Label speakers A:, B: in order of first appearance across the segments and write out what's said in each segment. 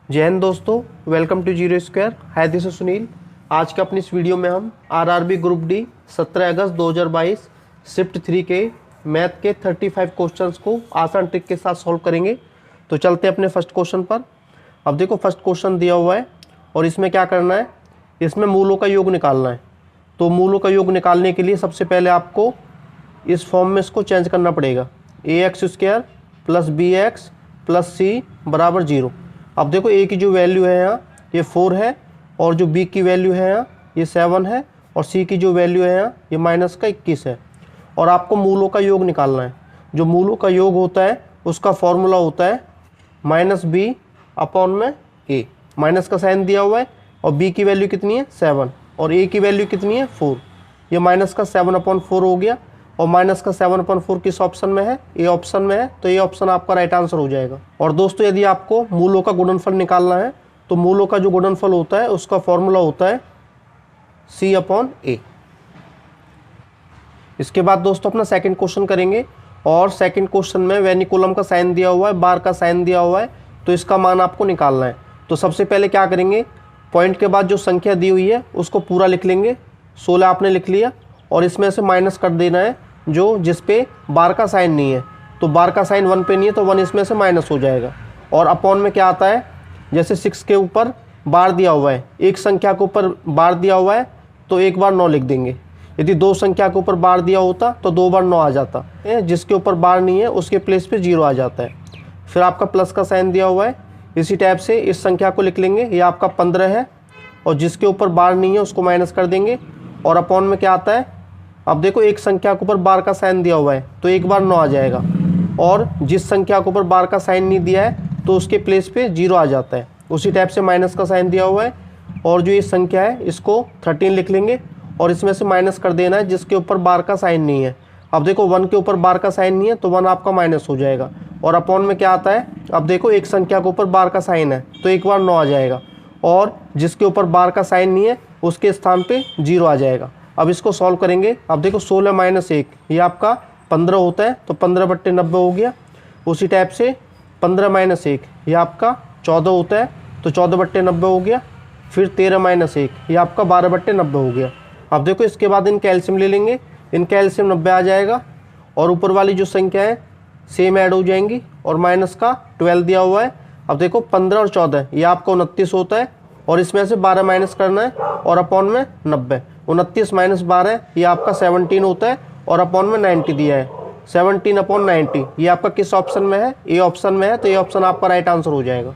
A: जय हिंद दोस्तों, welcome to zero square. Hi, this is Sunil. आज के अपनी इस वीडियो में हम आरआरबी ग्रुप डी 17 अगस्त 2022 शिफ्ट 3 के मैथ के 35 क्वेश्चंस को आसान ट्रिक के साथ सॉल्व करेंगे। तो चलते हैं अपने फर्स्ट क्वेश्चन पर। अब देखो, फर्स्ट क्वेश्चन दिया हुआ है और इसमें क्या करना है, इसमें मूलों का योग निकालना है। तो मूलों का योग निकालने के लिए सबसे पहले आपको इस फॉर्म में इसको चेंज करना पड़ेगा। ax² + bx + c बराबर 0। अब देखो, a की जो वैल्यू है यहाँ ये 4 है और जो b की वैल्यू है यहाँ ये 7 है और c की जो वैल्यू है यहाँ ये -21 है। और आपको मूलों का योग निकालना है। जो मूलों का योग होता है उसका फॉर्मूला होता है -b/a। माइनस का साइन दिया हुआ है और b की वैल्यू कितनी है 7 और a की वैल्यू कितनी है 4। ये माइनस का 7/4 हो गया और माइनस का 7/4 किस ऑप्शन में है, ए ऑप्शन में है। तो ये ऑप्शन आपका राइट आंसर हो जाएगा। और दोस्तों, यदि आपको मूलों का गुणनफल निकालना है तो मूलों का जो गुणनफल होता है उसका फॉर्मूला होता है c/a। इसके बाद दोस्तों अपना सेकंड क्वेश्चन करेंगे और सेकंड क्वेश्चन में वेनिकुलम का साइन दिया हुआ है, बार का साइन दिया हुआ है, तो इसका मान आपको निकालना है। तो सबसे पहले क्या करेंगे, पॉइंट के बाद जो संख्या दी हुई है उसको पूरा लिख लेंगे। 16 आपने लिख लिया और इसमें से माइनस कर देना है जो जिस पे बार का साइन नहीं है। तो बार का साइन 1 पे नहीं है तो 1 इसमें से माइनस हो जाएगा। और अपॉन में क्या आता है, जैसे 6 के ऊपर बार दिया हुआ है, एक संख्या के ऊपर बार दिया हुआ है तो एक बार 9 लिख देंगे। यदि दो संख्या के ऊपर बार दिया होता तो 2 बार 9 आ जाता है। जिसके ऊपर बार नहीं है उसके प्लेस पे 0 आ जाता है। फिर आपका प्लस का साइन दिया हुआ है, इसी टाइप से इस संख्या को लिख लेंगे। ये आपका 15 है और जिसके ऊपर बार नहीं है उसको माइनस कर देंगे। और अपॉन में क्या आता है, अब देखो एक संख्या के ऊपर बार का साइन दिया हुआ है तो एक बार 9 आ जाएगा और जिस संख्या के ऊपर बार का साइन नहीं दिया है तो उसके प्लेस पे 0 आ जाता है। उसी टाइप से माइनस का साइन दिया हुआ है और जो ये संख्या है इसको 13 लिख लेंगे और इसमें से माइनस कर देना है जिसके ऊपर बार का साइन नहीं है। अब देखो 1 के ऊपर बार का साइन नहीं है तो 1 आपका माइनस हो जाएगा। और अपॉन में क्या आता है, अब देखो एक संख्या के ऊपर बार का साइन है तो एक बार 9 आ जाएगा और जिसके ऊपर बार का साइन नहीं है उसके स्थान पे 0 आ जाएगा। अब इसको सॉल्व करेंगे। अब देखो 16 - 1 ये आपका 15 होता है तो 15/90 हो गया। उसी टाइप से 15 - 1 ये आपका 14 होता है तो 14/90 हो गया। फिर 13 - 1 ये आपका 12/90 हो गया। अब देखो इसके बाद इनका एलसीएम ले लेंगे। इनका एलसीएम 90 आ जाएगा और ऊपर वाली जो संख्या है सेम ऐड हो जाएंगी और माइनस का 12 दिया हुआ है। अब देखो 15 और 14 ये आपका 29 होता है और इसमें से 12 माइनस करना है और अपॉन में 90। 29 - 12 ये आपका 17 होता है और अपॉन में 90 दिया है। 17/90 ये आपका किस ऑप्शन में है, ए ऑप्शन में है। तो ये ऑप्शन आपका राइट आंसर हो जाएगा।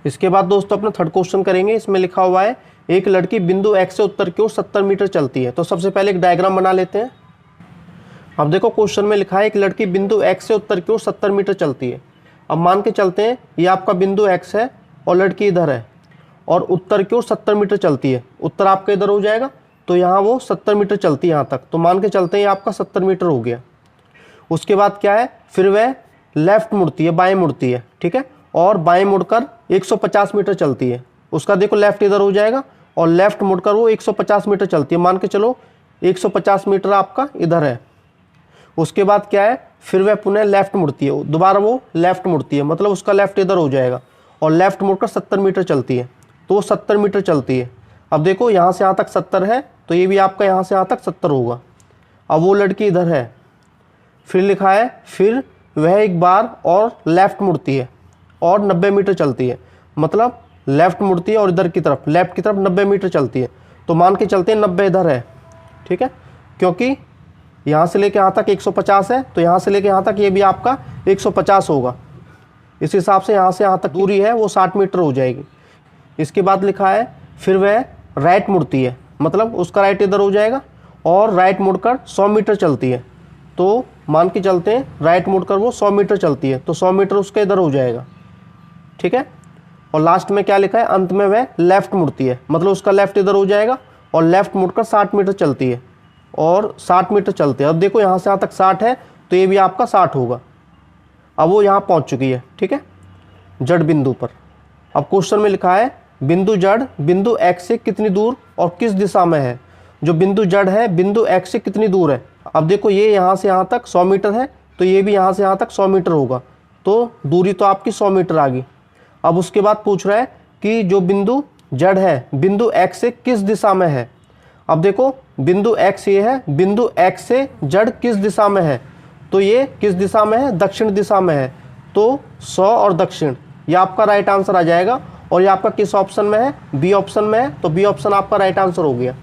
A: इसके बाद दोस्तों अपना थर्ड क्वेश्चन करेंगे। इसमें लिखा हुआ है एक लड़की बिंदु x से उत्तर की ओर 70 मीटर चलती है। तो सबसे पहले एक डायग्राम बना लेते हैं। अब देखो क्वेश्चन में लिखा है एक लड़की बिंदु x से उत्तर की ओर 70 मीटर चलती है। अब मान के चलते हैं ये आपका बिंदु x है और लड़की इधर है और उत्तर की ओर 70 मीटर चलती है। उत्तर आपका इधर हो जाएगा तो यहाँ वो 70 मीटर चलती है यहाँ तक। तो मान के चलते हैं ये आपका 70 मीटर हो गया। उसके बाद क्या है, फिर वह लेफ्ट मुड़ती है, बाएं मुड़ती है, ठीक है, और बाएं मुड़कर 150 मीटर चलती है। उसका देखो लेफ्ट इधर हो जाएगा और लेफ्ट मुड़कर वो 150 मीटर चलती है। मान के चलो 150 मीटर आपका इधर है। उसके बाद क्या है, फिर वह पुनः लेफ्ट मुड़ती है, दोबारा वो लेफ्ट मुड़ती है, मतलब उसका लेफ्ट इधर हो जाएगा और लेफ्ट मुड़कर 70 मीटर चलती है। तो वो 70 मीटर चलती है। अब देखो यहाँ से यहाँ तक 70 है तो ये भी आपका यहाँ से यहाँ तक 70 होगा। अब वो लड़की इधर है। फिर लिखा है फिर वह एक बार और लेफ्ट मुड़ती है और 90 मीटर चलती है, मतलब लेफ्ट मुड़ती है और इधर की तरफ लेफ्ट की तरफ 90 मीटर चलती है। तो मान के चलते हैं 90 इधर है, ठीक है, क्योंकि यहाँ से लेके यहाँ तक 150 है तो यहाँ से लेके यहाँ तक ये भी आपका 150 होगा। इस हिसाब से यहाँ तक दूरी है वो 60 मीटर हो जाएगी। इसके बाद लिखा है फिर वह राइट मुड़ती है, मतलब उसका राइट इधर हो जाएगा और राइट मुड़कर 100 मीटर चलती है। तो मान के चलते हैं राइट मुड़कर वो 100 मीटर चलती है तो 100 मीटर उसका इधर हो जाएगा, ठीक है। और लास्ट में क्या लिखा है, अंत में वह लेफ्ट मुड़ती है, मतलब उसका लेफ्ट इधर हो जाएगा और लेफ्ट मुड़कर 60 मीटर चलती है और 60 मीटर चलते हैं। अब देखो यहाँ से यहाँ तक 60 है तो ये भी आपका 60 होगा। अब वो यहाँ पहुँच चुकी है, ठीक है, जड़ बिंदु पर। अब क्वेश्चन में लिखा है बिंदु जड़ बिंदु x से कितनी दूर और किस दिशा में है। जो बिंदु जड़ है बिंदु x से कितनी दूर है। अब देखो ये यहाँ से यहाँ तक 100 मीटर है तो ये भी यहाँ से यहाँ तक 100 मीटर होगा। तो दूरी तो आपकी 100 मीटर आ गई। अब उसके बाद पूछ रहा है कि जो बिंदु जड़ है, बिंदु x से किस दिशा में है। अब देखो बिंदु x ये है, बिंदु x से जड़ किस दिशा में है, तो ये किस दिशा में है, दक्षिण दिशा में है। तो 100 और दक्षिण, ये आपका राइट आंसर आ जाएगा। और ये आपका किस ऑप्शन में है, बी ऑप्शन में है, तो बी ऑप्शन आपका राइट आंसर हो गया।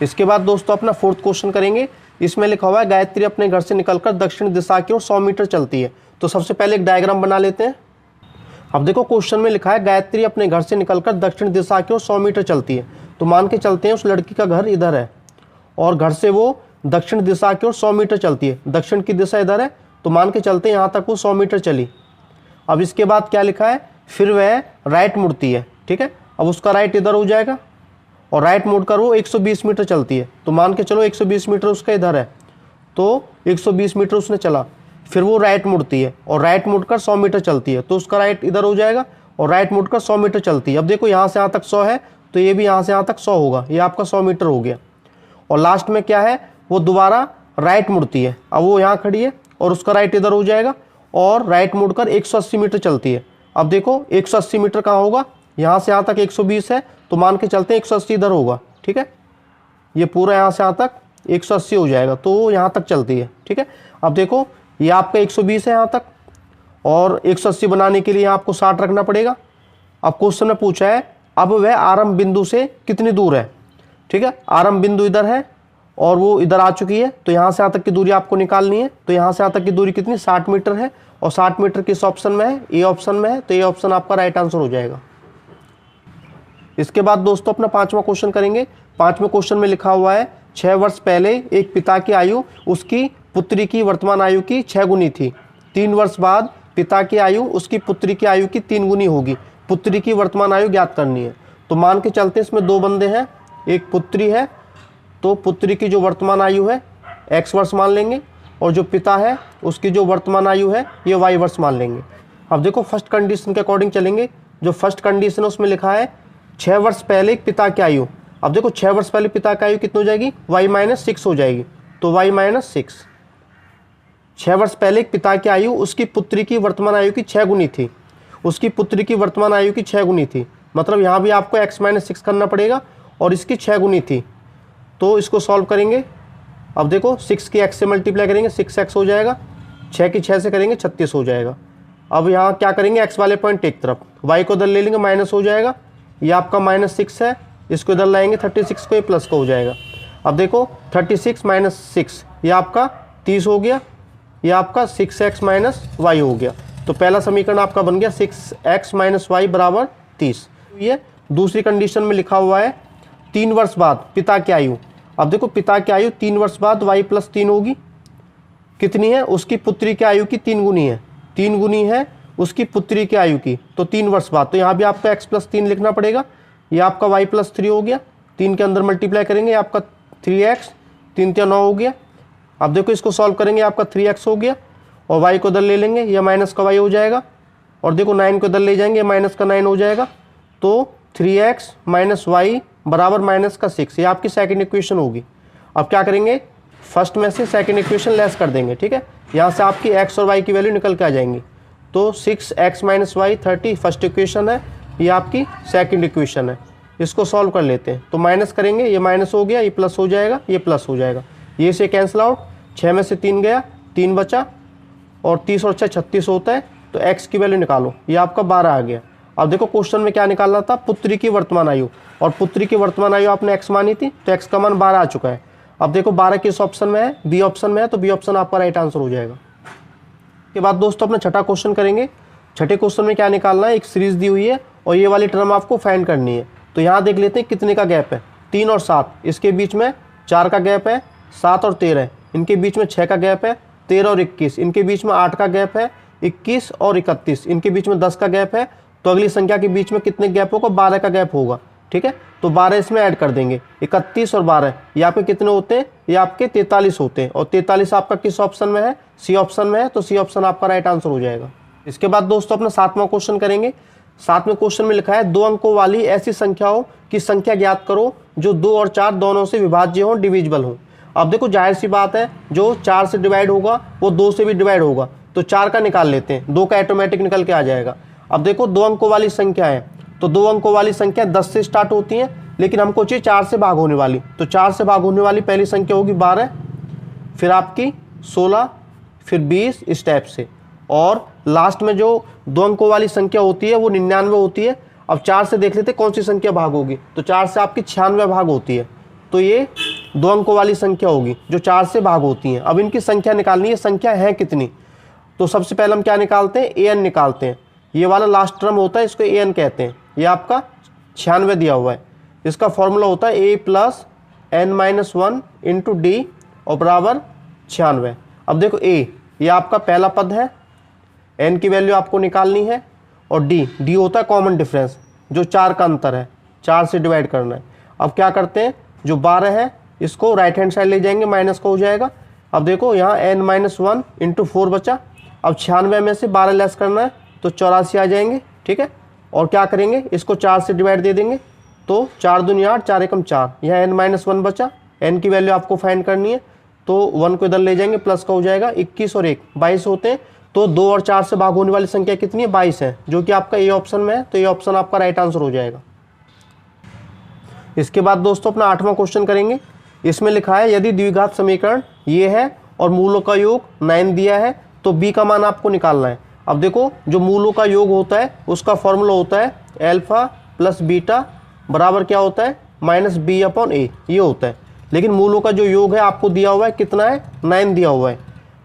A: इसके बाद दोस्तों अपना फोर्थ क्वेश्चन करेंगे। इसमें लिखा हुआ है गायत्री अपने घर से निकलकर दक्षिण दिशा की ओर 100 मीटर चलती है। तो सबसे पहले एक डायग्राम बना लेते हैं। अब देखो क्वेश्चन में लिखा है गायत्री अपने घर से निकलकर दक्षिण दिशा की ओर 100 मीटर चलती है। तो मान के चलते हैं उस लड़की का घर इधर है और घर से वो दक्षिण दिशा की ओर 100 मीटर चलती है। दक्षिण की दिशा इधर है, तो मान के चलते हैं यहाँ तक वो 100 मीटर चली। अब इसके बाद क्या लिखा है, फिर वह राइट मुड़ती है। ठीक है, अब उसका राइट इधर हो जाएगा और राइट मुड़कर वो 120 मीटर चलती है। तो मान के चलो 120 मीटर उसका इधर है, तो 120 मीटर उसने चला। फिर वो राइट मुड़ती है और राइट मुड़कर 100 मीटर चलती है। तो उसका राइट इधर हो जाएगा और राइट मुड़कर 100 मीटर चलती है। अब देखो यहाँ से यहाँ तक 100 है, तो ये भी यहाँ से यहाँ तक 100 होगा। ये आपका 100 मीटर हो गया। और लास्ट में क्या है, वो दोबारा राइट मुड़ती है। अब वो यहाँ खड़ी है और उसका राइट इधर हो जाएगा और राइट मुड़कर 180 मीटर चलती है। अब देखो 180 मीटर कहाँ होगा, यहाँ से यहाँ तक 120 है, तो मान के चलते हैं 180 इधर होगा। ठीक है, ये पूरा यहाँ से यहाँ तक 180 हो जाएगा, तो यहाँ तक चलती है। ठीक है, अब देखो ये आपका 120 है यहाँ तक और 180 बनाने के लिए आपको 60 रखना पड़ेगा। अब क्वेश्चन में पूछा है अब वह आरंभ बिंदु से कितनी दूर है। ठीक है, आरंभ बिंदु इधर है और वो इधर आ चुकी है, तो यहाँ से यहाँ तक की दूरी आपको निकालनी है। तो यहाँ से यहाँ तक की दूरी कितनी, 60 मीटर है। और 60 मीटर किस ऑप्शन में है, ए ऑप्शन में है, तो ये ऑप्शन आपका राइट आंसर हो जाएगा। इसके बाद दोस्तों अपना 5वां क्वेश्चन करेंगे। 5वें क्वेश्चन में लिखा हुआ है 6 वर्ष पहले एक पिता की आयु उसकी पुत्री की वर्तमान आयु की 6 गुनी थी। 3 वर्ष बाद पिता की आयु उसकी पुत्री की आयु की 3 गुनी होगी। पुत्री की वर्तमान आयु ज्ञात करनी है। तो मान के चलते इसमें 2 बंदे हैं, एक पुत्री है, तो पुत्री की जो वर्तमान आयु है x वर्ष मान लेंगे और जो पिता है उसकी जो वर्तमान आयु है ये y वर्ष मान लेंगे। अब देखो फर्स्ट कंडीशन के अकॉर्डिंग चलेंगे। जो फर्स्ट कंडीशन है उसमें लिखा है 6 वर्ष पहले एक पिता की आयु। अब देखो 6 वर्ष पहले पिता की आयु कितनी हो जाएगी, y-6 हो जाएगी। तो y-6, 6 वर्ष पहले एक पिता की आयु उसकी पुत्री की वर्तमान आयु की 6 गुनी थी। उसकी पुत्री की वर्तमान आयु की 6 गुनी थी, मतलब यहाँ भी आपको x-6 करना पड़ेगा और इसकी 6 गुनी थी। तो इसको सॉल्व करेंगे। अब देखो 6 की x से मल्टीप्लाई करेंगे 6x हो जाएगा, 6 की 6 से करेंगे 36 हो जाएगा। अब यहाँ क्या करेंगे, x वाले पॉइंट एक तरफ, y को इधर ले लेंगे माइनस हो जाएगा। ये आपका -6 है, इसको इधर लाएंगे 36 को, ये प्लस का हो जाएगा। अब देखो 36 - 6 ये आपका 30 हो गया, ये आपका 6x - y हो गया। तो पहला समीकरण आपका बन गया 6x - y = 30। ये दूसरी कंडीशन में लिखा हुआ है 3 वर्ष बाद पिता की आयु। अब देखो पिता की आयु 3 वर्ष बाद y + 3 होगी, कितनी है, उसकी पुत्री की आयु की 3 गुनी है। 3 गुनी है उसकी पुत्री की आयु की, तो 3 वर्ष बाद। तो यहाँ भी आपको x + 3 लिखना पड़ेगा। ये आपका y + 3 हो गया, 3 के अंदर मल्टीप्लाई करेंगे आपका 3x, 3 × 9 हो गया। अब देखो इसको सॉल्व करेंगे, आपका 3x हो गया और y को इधर ले लेंगे, ये माइनस का y हो जाएगा। और देखो 9 को इधर ले जाएंगे, माइनस का 9 हो जाएगा। तो 3x - y = -6, ये आपकी सेकंड इक्वेशन होगी। अब क्या करेंगे, फर्स्ट में से सेकंड इक्वेशन लेस कर देंगे। ठीक है, यहाँ से आपकी x और y की वैल्यू निकल के आ जाएंगी। तो 6x - y 30 फर्स्ट इक्वेशन है, ये आपकी सेकंड इक्वेशन है। इसको सॉल्व कर लेते हैं। तो माइनस करेंगे, ये माइनस हो गया, ये प्लस हो जाएगा, ये प्लस हो जाएगा, ये से कैंसिल आउट। 6 में से 3 गया, 3 बचा और 30 और 6 36 होता है। तो x की वैल्यू निकालो, ये आपका 12 आ गया। अब देखो क्वेश्चन में क्या निकालना था, पुत्री की वर्तमान आयु, और पुत्री की वर्तमान आयु आपने x मानी थी, तो x का मान 12 आ चुका है। अब देखो 12 किस ऑप्शन में है, बी ऑप्शन में है, तो बी ऑप्शन आपका राइट आंसर हो जाएगा। के बाद दोस्तों अपना छठा क्वेश्चन करेंगे। छठे क्वेश्चन में क्या निकालना है, एक सीरीज दी हुई है और ये वाली टर्म आपको फाइंड करनी है। तो यहाँ देख लेते हैं कितने का गैप है, 3 और 7, इसके बीच में 4 का गैप है, 7 और 13 इनके बीच में 6 का गैप है, 13 और 21 इनके बीच में 8 का गैप है, 21 और 31 इनके बीच में 10 का गैप है। तो अगली संख्या के बीच में कितने गैप होगा, 12 का गैप होगा। ठीक है, तो 12 इसमें ऐड कर देंगे, 31 और 12 ये आपके कितने होते हैं, ये आपके 43 होते हैं। और 43 आपका किस ऑप्शन में है, सी ऑप्शन में है, तो सी ऑप्शन आपका राइट आंसर हो जाएगा। इसके बाद दोस्तों अपना 7वां क्वेश्चन करेंगे। 7वें क्वेश्चन में लिखा है 2 अंकों वाली ऐसी संख्याओं की संख्या ज्ञात करो जो 2 और 4 दोनों से विभाज्य हो, डिविजिबल हो। अब देखो जाहिर सी बात है, जो 4 से डिवाइड होगा वो 2 से भी डिवाइड होगा, तो 4 का निकाल लेते हैं, 2 का ऑटोमेटिक निकल के आ जाएगा। अब देखो 2 अंकों वाली संख्या है, तो 2 अंकों वाली संख्या 10 से स्टार्ट होती है, लेकिन हमको चाहिए 4 से भाग होने वाली। तो 4 से भाग होने वाली पहली संख्या होगी 12, फिर आपकी 16, फिर 20 इस टाइप से, और लास्ट में जो 2 अंकों वाली संख्या होती है वो 99 होती है। अब 4 से देख लेते कौन सी संख्या भाग होगी, तो 4 से आपकी 96 भाग होती है, तो ये 2 अंकों वाली संख्या होगी जो 4 से भाग होती हैं। अब इनकी संख्या निकालनी है, संख्या है कितनी, तो सबसे पहले हम क्या निकालते हैं, an निकालते हैं। ये वाला लास्ट टर्म होता है, इसको an कहते हैं। ये आपका 96 दिया हुआ है, इसका फॉर्मूला होता है a plus n-1 into D और बराबर 96। अब देखो a ये आपका पहला पद है, n की वैल्यू आपको निकालनी है, और d होता है कॉमन डिफरेंस, जो 4 का अंतर है, 4 से डिवाइड करना है। अब क्या करते हैं, जो 12 है इसको राइट हैंड साइड ले जाएंगे, माइनस का हो जाएगा। अब देखो यहाँ n-1 इंटू 4 बचा। अब 96 में से 12 लेस करना है तो 84 आ जाएंगे, ठीक है। और क्या करेंगे, इसको 4 से डिवाइड दे देंगे, तो 4 दूनी 8, 4 एकम 4, यहाँ n-1 बचा। n की वैल्यू आपको फाइंड करनी है, तो 1 को इधर ले जाएंगे, प्लस का हो जाएगा। 21 और 1 22 होते हैं, तो 2 और 4 से भाग होने वाली संख्या कितनी है, 22 है, जो कि आपका ए ऑप्शन में है, तो ये ऑप्शन आपका राइट आंसर हो जाएगा। इसके बाद दोस्तों अपना 8वां क्वेश्चन करेंगे। इसमें लिखा है यदि द्विघात समीकरण ये है और मूलों का योग 9 दिया है तो b का मान आपको निकालना है। अब देखो जो मूलों का योग होता है उसका फॉर्मूला होता है अल्फा प्लस बीटा बराबर क्या होता है, माइनस b अपॉन a, ये होता है। लेकिन मूलों का जो योग है आपको दिया हुआ है कितना है, 9 दिया हुआ है।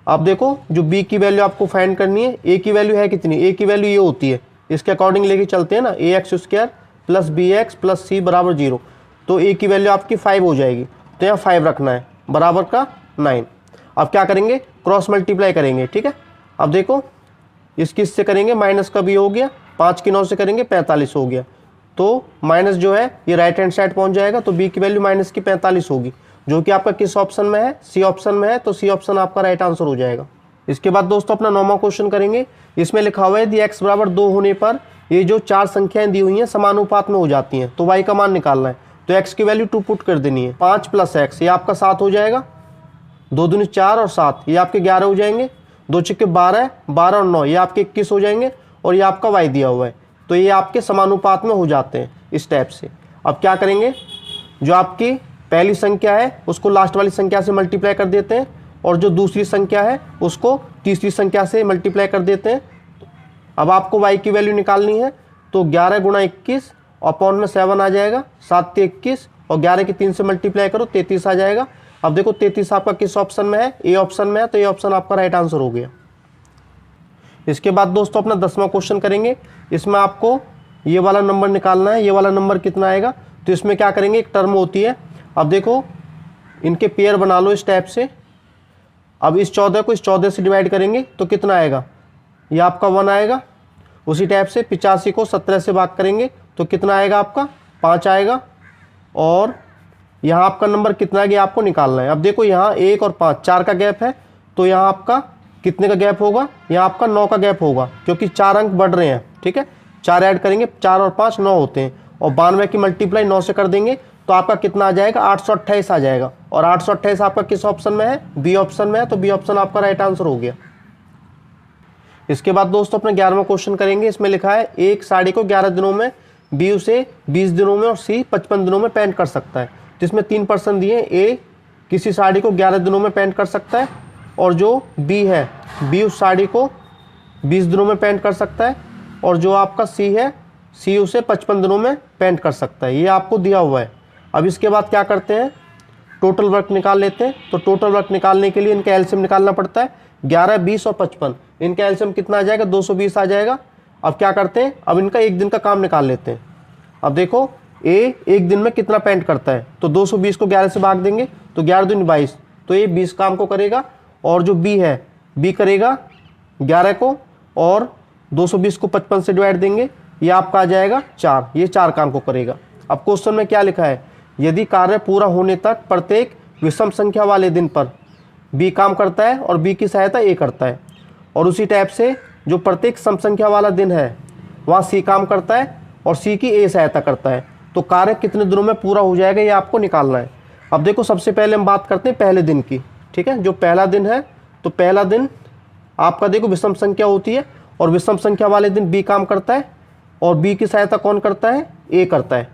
A: अब देखो जो b की वैल्यू आपको फाइंड करनी है, a की वैल्यू है कितनी, a की वैल्यू ये होती है, इसके अकॉर्डिंग लेके चलते हैं ना, ax² plus bx plus c बराबर 0, तो a की वैल्यू आपकी 5 हो जाएगी, तो यहाँ 5 रखना है, बराबर का 9। अब क्या करेंगे, क्रॉस मल्टीप्लाई करेंगे, ठीक है। अब देखो इसकी इससे करेंगे, माइनस का भी हो गया, 5 की 9 से करेंगे 45 हो गया, तो माइनस जो है ये राइट हैंड साइड पहुंच जाएगा, तो b की वैल्यू माइनस की 45 होगी, जो कि आपका किस ऑप्शन में है, सी ऑप्शन में है, तो सी ऑप्शन आपका राइट आंसर हो जाएगा। इसके बाद दोस्तों अपना 9वां क्वेश्चन करेंगे। इसमें लिखा हुआ है यदि x बराबर 2 होने पर ये जो 4 संख्याएं दी हुई हैं समानुपात में हो जाती हैं, तो y का मान निकालना है। तो x की वैल्यू 2 पुट कर देनी है, 5 प्लस x ये आपका 7 हो जाएगा, 2 दूनी 4 और 7 ये आपके 11 हो जाएंगे, 2 छिक्के 12, 12 और 9 ये आपके 21 हो जाएंगे, और ये आपका y दिया हुआ है, तो ये आपके समानुपात में हो जाते हैं इस टाइप से। अब क्या करेंगे, जो आपकी पहली संख्या है उसको लास्ट वाली संख्या से मल्टीप्लाई कर देते हैं, और जो दूसरी संख्या है उसको तीसरी संख्या से मल्टीप्लाई कर देते हैं। अब आपको y की वैल्यू निकालनी है, तो 11 गुणा 21 अपॉन में 7 आ जाएगा, 7 से 21 और 11 की 3 से मल्टीप्लाई करो 33 आ जाएगा। अब देखो 33 आपका किस ऑप्शन में है, ए ऑप्शन में है, तो ये ऑप्शन आपका राइट आंसर हो गया। इसके बाद दोस्तों अपना 10वां क्वेश्चन करेंगे। इसमें आपको ये वाला नंबर निकालना है, ये वाला नंबर कितना आएगा, तो इसमें क्या करेंगे, एक टर्म होती है। अब देखो इनके पेयर बना लो इस टाइप से। अब इस 14 को इस 14 से डिवाइड करेंगे तो कितना आएगा, ये आपका 1 आएगा। उसी टाइप से 85 को 17 से भाग करेंगे तो कितना आएगा, आपका 5 आएगा। और यहाँ आपका नंबर कितना गया आपको निकालना है। अब देखो यहाँ 1 और 5 4 का गैप है, तो यहाँ आपका कितने का गैप होगा, यहाँ आपका 9 का गैप होगा, क्योंकि 4 अंक बढ़ रहे हैं, ठीक है। 4 ऐड करेंगे, 4 और 5 9 होते हैं, और 92 की मल्टीप्लाई 9 से कर देंगे तो आपका कितना आ जाएगा, 828 आ जाएगा। और 828 आपका किस ऑप्शन में है, बी ऑप्शन में है, तो बी ऑप्शन आपका राइट आंसर हो गया। इसके बाद दोस्तों अपना 11वां क्वेश्चन करेंगे। इसमें लिखा है एक साड़ी को 11 दिनों में, बी उसे 20 दिनों में और सी 55 दिनों में पेंट कर सकता है। जिसमें 3% दिए, ए किसी साड़ी को 11 दिनों में पेंट कर सकता है, और जो बी है, बी उस साड़ी को 20 दिनों में पेंट कर सकता है, और जो आपका सी है, सी उसे 55 दिनों में पेंट कर सकता है। ये आपको दिया हुआ है। अब इसके बाद क्या करते हैं, टोटल वर्क निकाल लेते हैं। तो टोटल वर्क निकालने के लिए इनका एलसीएम निकालना पड़ता है, 11, 20 और 55, इनका एलसीएम कितना आ जाएगा, 220 आ जाएगा। अब क्या करते हैं, अब इनका एक दिन का काम निकाल लेते हैं। अब देखो ए एक दिन में कितना पेंट करता है, तो 220 को 11 से भाग देंगे तो 11 दूनी 22, तो ये 20 काम को करेगा। और जो बी है, बी करेगा 11 को, और 220 को 55 से डिवाइड देंगे, ये आपका आ जाएगा 4, ये 4 काम को करेगा। अब क्वेश्चन में क्या लिखा है, यदि कार्य पूरा होने तक प्रत्येक विषम संख्या वाले दिन पर बी काम करता है और बी की सहायता ए करता है, और उसी टाइप से जो प्रत्येक सम संख्या वाला दिन है वहाँ सी काम करता है और सी की ए सहायता करता है, तो कार्य कितने दिनों में पूरा हो जाएगा, ये आपको निकालना है। अब देखो सबसे पहले हम बात करते हैं पहले दिन की, ठीक है। जो पहला दिन है, तो पहला दिन आपका देखो विषम संख्या होती है, और विषम संख्या वाले दिन बी काम करता है, और बी की सहायता कौन करता है, ए करता है।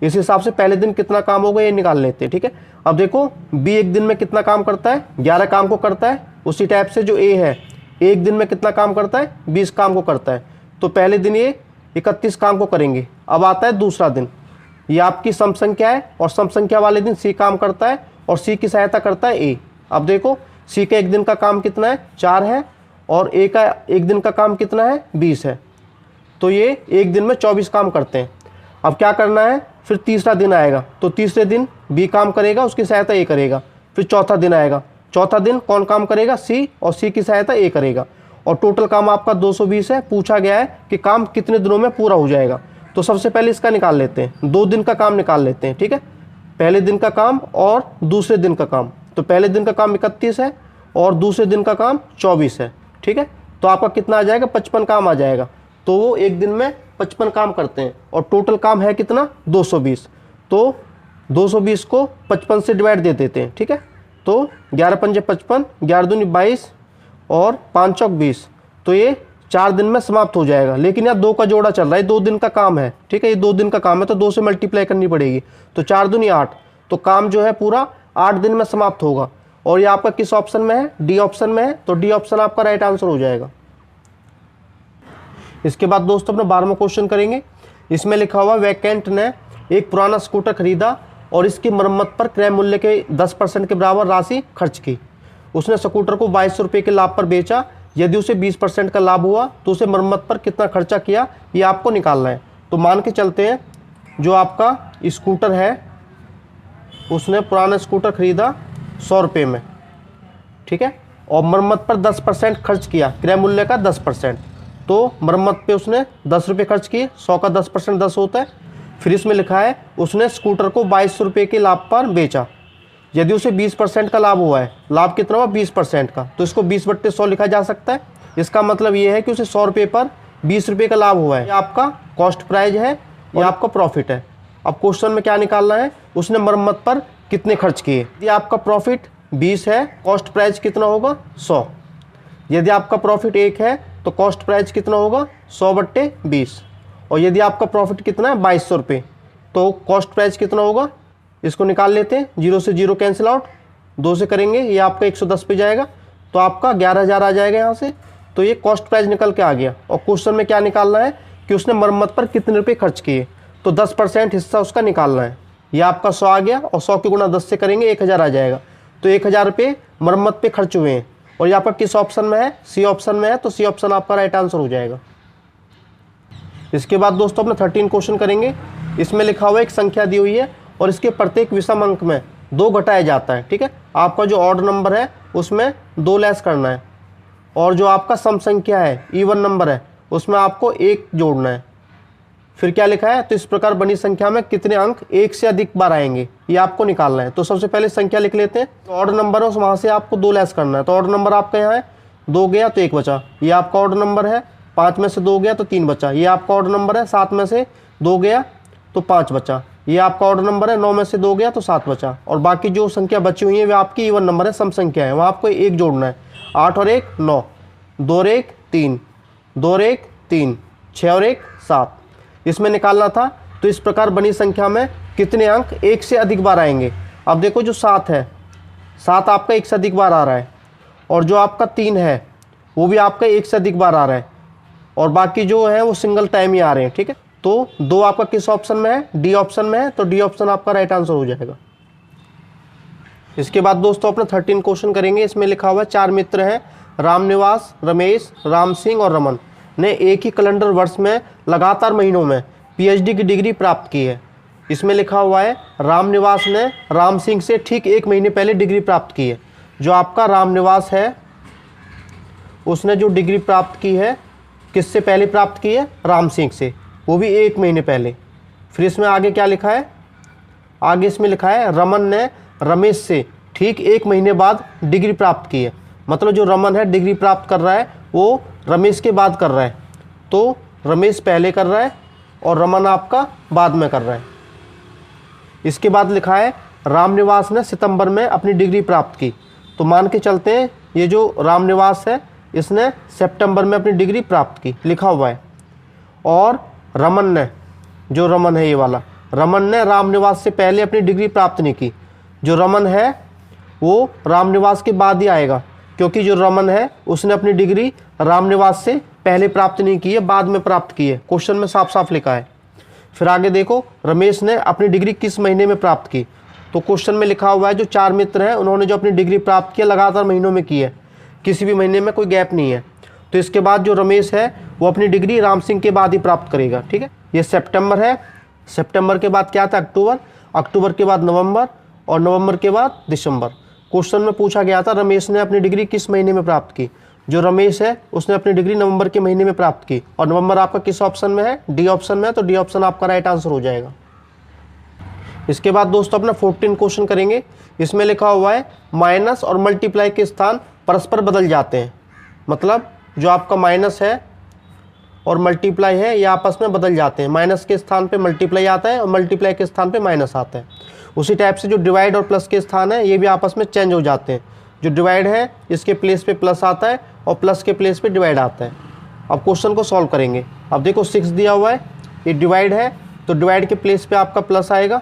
A: इस हिसाब से पहले दिन कितना काम होगा ये निकाल लेते हैं। ठीक है, अब देखो बी एक दिन में कितना काम करता है, 11 काम को करता है। उसी टाइप से जो ए है, एक दिन में कितना काम करता है, 20 काम को करता है। तो पहले दिन ये 31 काम को करेंगे। अब आता है दूसरा दिन, ये आपकी सम संख्या है, और सम संख्या वाले दिन सी काम करता है, और सी की सहायता करता है ए। अब देखो सी का एक दिन का काम कितना है, 4 है, और ए का एक दिन का काम कितना है, 20 है। तो ये एक दिन में 24 काम करते हैं। अब क्या करना है, फिर तीसरा दिन आएगा, तो तीसरे दिन बी काम करेगा, उसकी सहायता ए करेगा। फिर चौथा दिन आएगा, चौथा दिन कौन काम करेगा, सी, और सी की सहायता ए करेगा। और टोटल काम आपका 220 है। पूछा गया है कि काम कितने दिनों में पूरा हो जाएगा। तो सबसे पहले इसका निकाल लेते हैं, 2 दिन का काम निकाल लेते हैं। ठीक है, पहले दिन का काम और दूसरे दिन का काम। तो पहले दिन का काम 31 है, और दूसरे दिन का काम 24 है। ठीक है, तो आपका कितना आ जाएगा, 55 काम आ जाएगा। तो वो एक दिन में 55 काम करते हैं, और टोटल काम है कितना, 220। तो 220 को 55 से डिवाइड दे देते हैं। ठीक है, तो 11 पंजे 55, 11 दूनी 22, और 5 चौक 20। तो ये 4 दिन में समाप्त हो जाएगा। लेकिन यहाँ 2 का जोड़ा चल रहा है, 2 दिन का काम है। ठीक है, ये 2 दिन का काम है, तो 2 से मल्टीप्लाई करनी पड़ेगी। तो 4 दूनी 8, तो काम जो है पूरा 8 दिन में समाप्त होगा। और ये आपका किस ऑप्शन में है, डी ऑप्शन में है। तो डी ऑप्शन आपका राइट आंसर हो जाएगा। इसके बाद दोस्तों अपना 12वां क्वेश्चन करेंगे। इसमें लिखा हुआ वैकेंट ने एक पुराना स्कूटर खरीदा और इसकी मरम्मत पर क्रय मूल्य के 10% के बराबर राशि खर्च की। उसने स्कूटर को 2200 रुपये के लाभ पर बेचा। यदि उसे 20% का लाभ हुआ तो उसे मरम्मत पर कितना खर्चा किया, ये आपको निकालना है। तो मान के चलते हैं जो आपका स्कूटर है, उसने पुराना स्कूटर खरीदा 100 रुपये में। ठीक है, और मरम्मत पर 10% खर्च किया, क्रय मूल्य का 10%। तो मरम्मत पे उसने 10 रुपये खर्च किए, 100 का 10% 10 होता है। फिर इसमें लिखा है उसने स्कूटर को 2200 रुपये के लाभ पर बेचा। यदि उसे 20% का लाभ हुआ है, लाभ कितना हुआ, 20% का, तो इसको 20/100 लिखा जा सकता है। इसका मतलब ये है कि उसे 100 रुपये पर 20 रुपये का लाभ हुआ है। ये आपका कॉस्ट प्राइस है, ये आपका प्रॉफिट है। अब क्वेश्चन में क्या निकालना है, उसने मरम्मत पर कितने खर्च किए। यदि आपका प्रॉफिट 20 है, कॉस्ट प्राइस कितना होगा, 100। यदि आपका प्रॉफिट 1 है तो कॉस्ट प्राइस कितना होगा, 100/20। और यदि आपका प्रॉफिट कितना है, 2200 रुपये, तो कॉस्ट प्राइस कितना होगा, इसको निकाल लेते हैं। 0 से 0 कैंसिल आउट, 2 से करेंगे, ये आपका 110 पे जाएगा, तो आपका 11,000 आ जाएगा यहाँ से। तो ये कॉस्ट प्राइस निकल के आ गया। और क्वेश्चन में क्या निकालना है कि उसने मरम्मत पर कितने रुपये खर्च किए, तो 10% हिस्सा उसका निकालना है। ये आपका 100 आ गया, और 100 के गुणा 10 से करेंगे 1000 आ जाएगा। तो 1000 रुपये मरम्मत पे खर्च हुए हैं। और ये आपका किस ऑप्शन में है, सी ऑप्शन में है। तो सी ऑप्शन आपका राइट आंसर हो जाएगा। इसके बाद दोस्तों अपना 13 क्वेश्चन करेंगे। इसमें लिखा हुआ एक संख्या दी हुई है, और इसके प्रत्येक विषम अंक में 2 घटाया जाता है। ठीक है, आपका जो ऑड नंबर है उसमें 2 लेस करना है, और जो आपका सम संख्या है, इवन नंबर है, उसमें आपको 1 जोड़ना है। फिर क्या लिखा है, तो इस प्रकार बनी संख्या में कितने अंक 1 से अधिक बार आएंगे, ये आपको निकालना है। तो सबसे पहले संख्या लिख लेते हैं। ऑड नंबर है, वहाँ से आपको 2 लेस करना है। तो ऑड नंबर आपका यहाँ है, 2 गया तो 1 बचा। ये आपका ऑड नंबर है, 5 में से 2 गया तो 3 बचा। ये आपका ऑड नंबर है, 7 में से 2 गया तो 5 बचा। ये आपका ऑड नंबर है, 9 में से 2 गया तो 7 बचा। और बाकी जो संख्या बची हुई है वे आपकी इवन नंबर है, सम संख्या है, वहाँ आपको 1 जोड़ना है। 8 और 1 9, 2 और 1 3, 2 और 1 3, 6 और 1 7, इसमें निकालना था। तो इस प्रकार बनी संख्या में कितने अंक 1 से अधिक बार आएंगे। अब देखो जो 7 है, 7 आपका 1 से अधिक बार आ रहा है, और जो आपका 3 है वो भी आपका 1 से अधिक बार आ रहा है, और बाकी जो है वो सिंगल टाइम ही आ रहे हैं। ठीक है, तो 2 आपका किस ऑप्शन में है, डी ऑप्शन में है। तो डी ऑप्शन आपका राइट आंसर हो जाएगा। इसके बाद दोस्तों अपना 13 क्वेश्चन करेंगे। इसमें लिखा हुआ है 4 मित्र हैं, रामनिवास, रमेश, राम सिंह और रमन ने एक ही कैलेंडर वर्ष में लगातार महीनों में पीएचडी की डिग्री प्राप्त की है। इसमें लिखा हुआ है रामनिवास ने राम सिंह से ठीक 1 महीने पहले डिग्री प्राप्त की है। जो आपका रामनिवास है उसने जो डिग्री प्राप्त की है किससे पहले प्राप्त की है, राम सिंह से, वो भी 1 महीने पहले। फिर इसमें आगे क्या लिखा है, आगे इसमें लिखा है रमन ने रमेश से ठीक 1 महीने बाद डिग्री प्राप्त की है। मतलब जो रमन है डिग्री प्राप्त कर रहा है वो रमेश के बाद कर रहा है। तो रमेश पहले कर रहा है और रमन आपका बाद में कर रहा है। इसके बाद लिखा है रामनिवास ने सितंबर में अपनी डिग्री प्राप्त की। तो मान के चलते हैं ये जो रामनिवास है इसने सितंबर में अपनी डिग्री प्राप्त की, लिखा हुआ है। और रमन ने, जो रमन है ये वाला, रमन ने रामनिवास से पहले अपनी डिग्री प्राप्त नहीं की। जो रमन है वो रामनिवास के बाद ही आएगा, क्योंकि जो रमन है उसने अपनी डिग्री रामनिवास से पहले प्राप्त नहीं की है, बाद में प्राप्त की है। क्वेश्चन में साफ साफ लिखा है। फिर आगे देखो, रमेश ने अपनी डिग्री किस महीने में प्राप्त की। तो क्वेश्चन में लिखा हुआ है जो 4 मित्र हैं उन्होंने जो अपनी डिग्री प्राप्त की लगातार महीनों में की है, किसी भी महीने में कोई गैप नहीं है। तो इसके बाद जो रमेश है वो अपनी डिग्री राम सिंह के बाद ही प्राप्त करेगा। ठीक है, ये सितंबर है। सितंबर के बाद क्या था, अक्टूबर, अक्टूबर के बाद नवंबर, और नवंबर के बाद दिसंबर। क्वेश्चन में पूछा गया था रमेश ने अपनी डिग्री किस महीने में प्राप्त की। जो रमेश है उसने अपनी डिग्री नवंबर के महीने में प्राप्त की, और नवंबर आपका किस ऑप्शन में है, डी ऑप्शन में है। तो डी ऑप्शन आपका राइट आंसर हो जाएगा। इसके बाद दोस्तों अपना 14 क्वेश्चन करेंगे। इसमें लिखा हुआ है माइनस और मल्टीप्लाई के स्थान परस्पर बदल जाते हैं। मतलब जो आपका माइनस है और मल्टीप्लाई है ये आपस में बदल जाते हैं। माइनस के स्थान पे मल्टीप्लाई आता है और मल्टीप्लाई के स्थान पे माइनस आता है। उसी टाइप से जो डिवाइड और प्लस के स्थान है ये भी आपस में चेंज हो जाते हैं। जो डिवाइड है इसके प्लेस पे प्लस आता है और प्लस के प्लेस पे डिवाइड आता है। अब क्वेश्चन को सॉल्व करेंगे। अब देखो 6 दिया हुआ है, ये डिवाइड है तो डिवाइड के प्लेस पे आपका प्लस आएगा।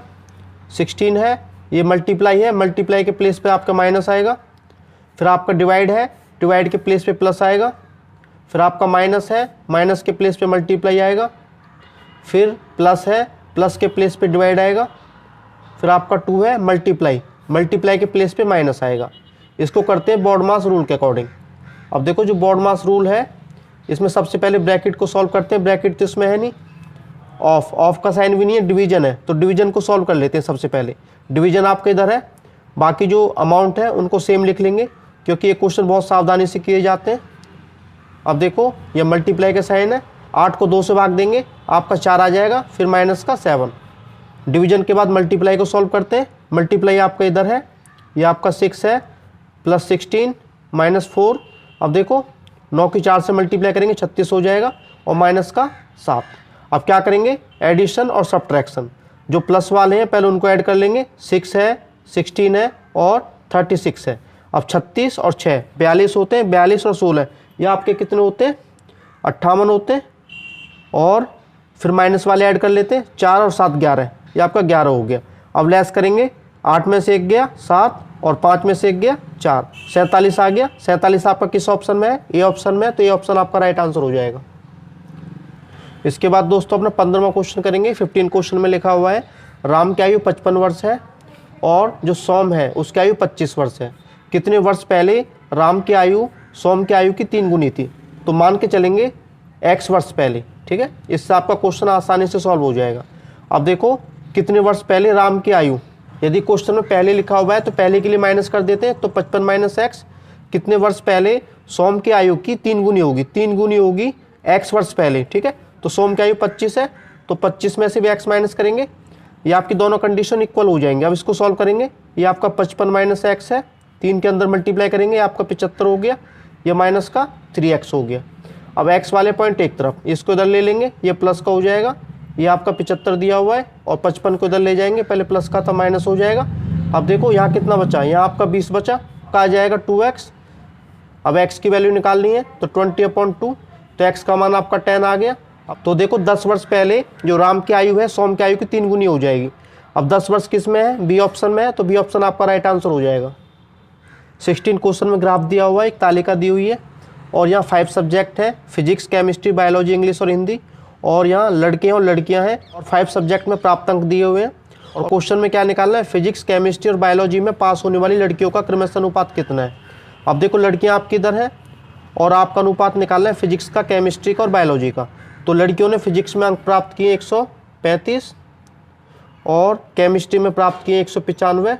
A: 16 है, ये मल्टीप्लाई है, मल्टीप्लाई के प्लेस पे आपका माइनस आएगा। फिर आपका डिवाइड है, डिवाइड के प्लेस पे प्लस आएगा। फिर आपका माइनस है, माइनस के प्लेस पे मल्टीप्लाई आएगा। फिर प्लस है, प्लस के प्लेस पे डिवाइड आएगा। फिर आपका 2 है, मल्टीप्लाई, मल्टीप्लाई के प्लेस पे माइनस आएगा। इसको करते हैं बॉडमास रूल के अकॉर्डिंग। अब देखो जो बॉडमास रूल है इसमें सबसे पहले ब्रैकेट को सॉल्व करते हैं। ब्रैकेट तो इसमें है नहीं, ऑफ का साइन भी नहीं है, डिवीजन है, तो डिवीजन को सॉल्व कर लेते हैं सबसे पहले। डिवीजन आपका इधर है, बाकी जो अमाउंट है उनको सेम लिख लेंगे, क्योंकि ये क्वेश्चन बहुत सावधानी से किए जाते हैं। अब देखो ये मल्टीप्लाई का साइन है, 8 को 2 से भाग देंगे, आपका 4 आ जाएगा, फिर माइनस का 7। डिवीजन के बाद मल्टीप्लाई को सॉल्व करते हैं। मल्टीप्लाई आपका इधर है, ये आपका 6 है, प्लस 16 माइनस 4। अब देखो 9 की 4 से मल्टीप्लाई करेंगे 36 हो जाएगा, और माइनस का 7। अब क्या करेंगे, एडिशन और सब्ट्रैक्शन। जो प्लस वाले हैं पहले उनको ऐड कर लेंगे। 6 है, 16 है और 36 है। अब 36 और 6 42 होते हैं, 42 और 16 ये आपके कितने होते हैं, 58 होते हैं। और फिर माइनस वाले ऐड कर लेते हैं, 4 और 7 11, ये आपका 11 हो गया। अब लेस करेंगे, 8 में से 1 गया 7 और 5 में से 1 गया 4, 47 आ गया। 47 आपका किस ऑप्शन में है, ए ऑप्शन में है, तो ये ऑप्शन आपका राइट आंसर हो जाएगा। इसके बाद दोस्तों अपना 15वां क्वेश्चन करेंगे। 15 क्वेश्चन में लिखा हुआ है राम की आयु 55 वर्ष है और जो सोम है उसकी आयु 25 वर्ष है। कितने वर्ष पहले राम की आयु सोम की आयु की 3 गुनी थी। तो मान के चलेंगे x वर्ष पहले। ठीक है, इससे आपका क्वेश्चन आसानी से सॉल्व हो जाएगा। अब देखो कितने वर्ष पहले राम की आयु, यदि क्वेश्चन में पहले लिखा हुआ है तो पहले के लिए माइनस कर देते हैं, तो 55 माइनस एक्स। कितने वर्ष पहले सोम की आयु की 3 गुनी होगी, 3 गुनी होगी x वर्ष पहले। ठीक है, तो सोम की आयु 25 है, तो 25 में से भी x माइनस करेंगे, ये आपकी दोनों कंडीशन इक्वल हो जाएंगे। अब इसको सॉल्व करेंगे, ये आपका 55 माइनस एक्स है, 3 के अंदर मल्टीप्लाई करेंगे, आपका 75 हो गया, ये माइनस का 3x हो गया। अब x वाले पॉइंट एक तरफ, इसको इधर ले लेंगे, ये प्लस का हो जाएगा, ये आपका 75 दिया हुआ है, और 55 को इधर ले जाएंगे, पहले प्लस का था माइनस हो जाएगा। अब देखो यहाँ कितना बचा, यहाँ आपका 20 बचा, का आ जाएगा 2x। अब x की वैल्यू निकालनी है तो 20/2, तो x का मान आपका 10 आ गया। अब तो देखो 10 वर्ष पहले जो राम की आयु है सोम की आयु की 3 गुनी हो जाएगी। अब 10 वर्ष किस में है, बी ऑप्शन में है, तो बी ऑप्शन आपका राइट आंसर हो जाएगा। 16 क्वेश्चन में ग्राफ दिया हुआ है, एक तालिका दी हुई है, और यहाँ 5 सब्जेक्ट है, फिजिक्स, केमिस्ट्री, बायोलॉजी, इंग्लिश और हिंदी, और यहाँ लड़के और लड़कियाँ हैं, और 5 सब्जेक्ट में प्राप्त अंक दिए हुए हैं। और क्वेश्चन में क्या निकालना है, फिजिक्स, केमिस्ट्री और बायोलॉजी में पास होने वाली लड़कियों का क्रमशः अनुपात कितना है। अब देखो लड़कियाँ आपकी इधर है, और आपका अनुपात निकालना है फिजिक्स का, केमिस्ट्री का और बायोलॉजी का। तो लड़कियों ने फिजिक्स में अंक प्राप्त किए 135, और केमिस्ट्री में प्राप्त किए 195,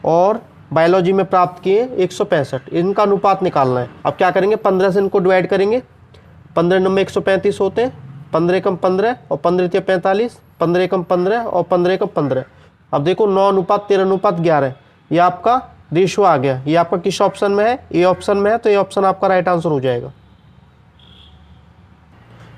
A: और बायोलॉजी में प्राप्त किए 165। इनका अनुपात निकालना है। अब क्या करेंगे, 15 से इनको डिवाइड करेंगे, 15 नंबर 135 होते हैं, 15 कम 15 और 15 45, 15 कम 15 और 15 कम 15। अब देखो 9:13:11, ये आपका रेशो आ गया। ये आपका किस ऑप्शन में है, ए ऑप्शन में है, तो ये ऑप्शन आपका राइट आंसर हो जाएगा।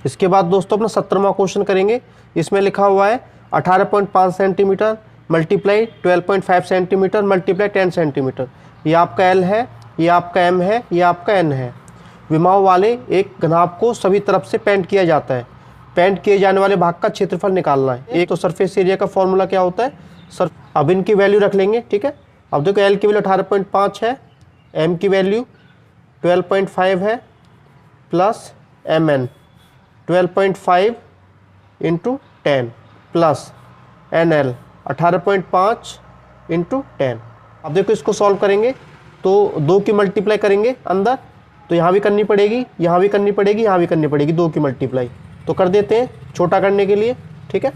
A: इसके बाद दोस्तों अपना 17वां क्वेश्चन करेंगे। इसमें लिखा हुआ है 18.5 centimetre multiply 12.5 centimetre multiply 10 centimetre. ये आपका L है, ये आपका M है, ये आपका N है। विमाओं वाले एक घनाभ को सभी तरफ से पेंट किया जाता है। पेंट किए जाने वाले भाग का क्षेत्रफल निकालना है। एक तो सरफेस एरिया का फॉर्मूला क्या होता है अब इनकी वैल्यू रख लेंगे, ठीक है। अब देखो एल की वैल्यू 18.5 है, एम की वैल्यू 12.5 है, plus M N 12.5 into 10 plus N L 18.5 into 10। अब देखो इसको सॉल्व करेंगे तो 2 की मल्टीप्लाई करेंगे अंदर, तो यहाँ भी करनी पड़ेगी, यहाँ भी करनी पड़ेगी, यहाँ भी करनी पड़ेगी 2 की मल्टीप्लाई। तो कर देते हैं छोटा करने के लिए, ठीक है।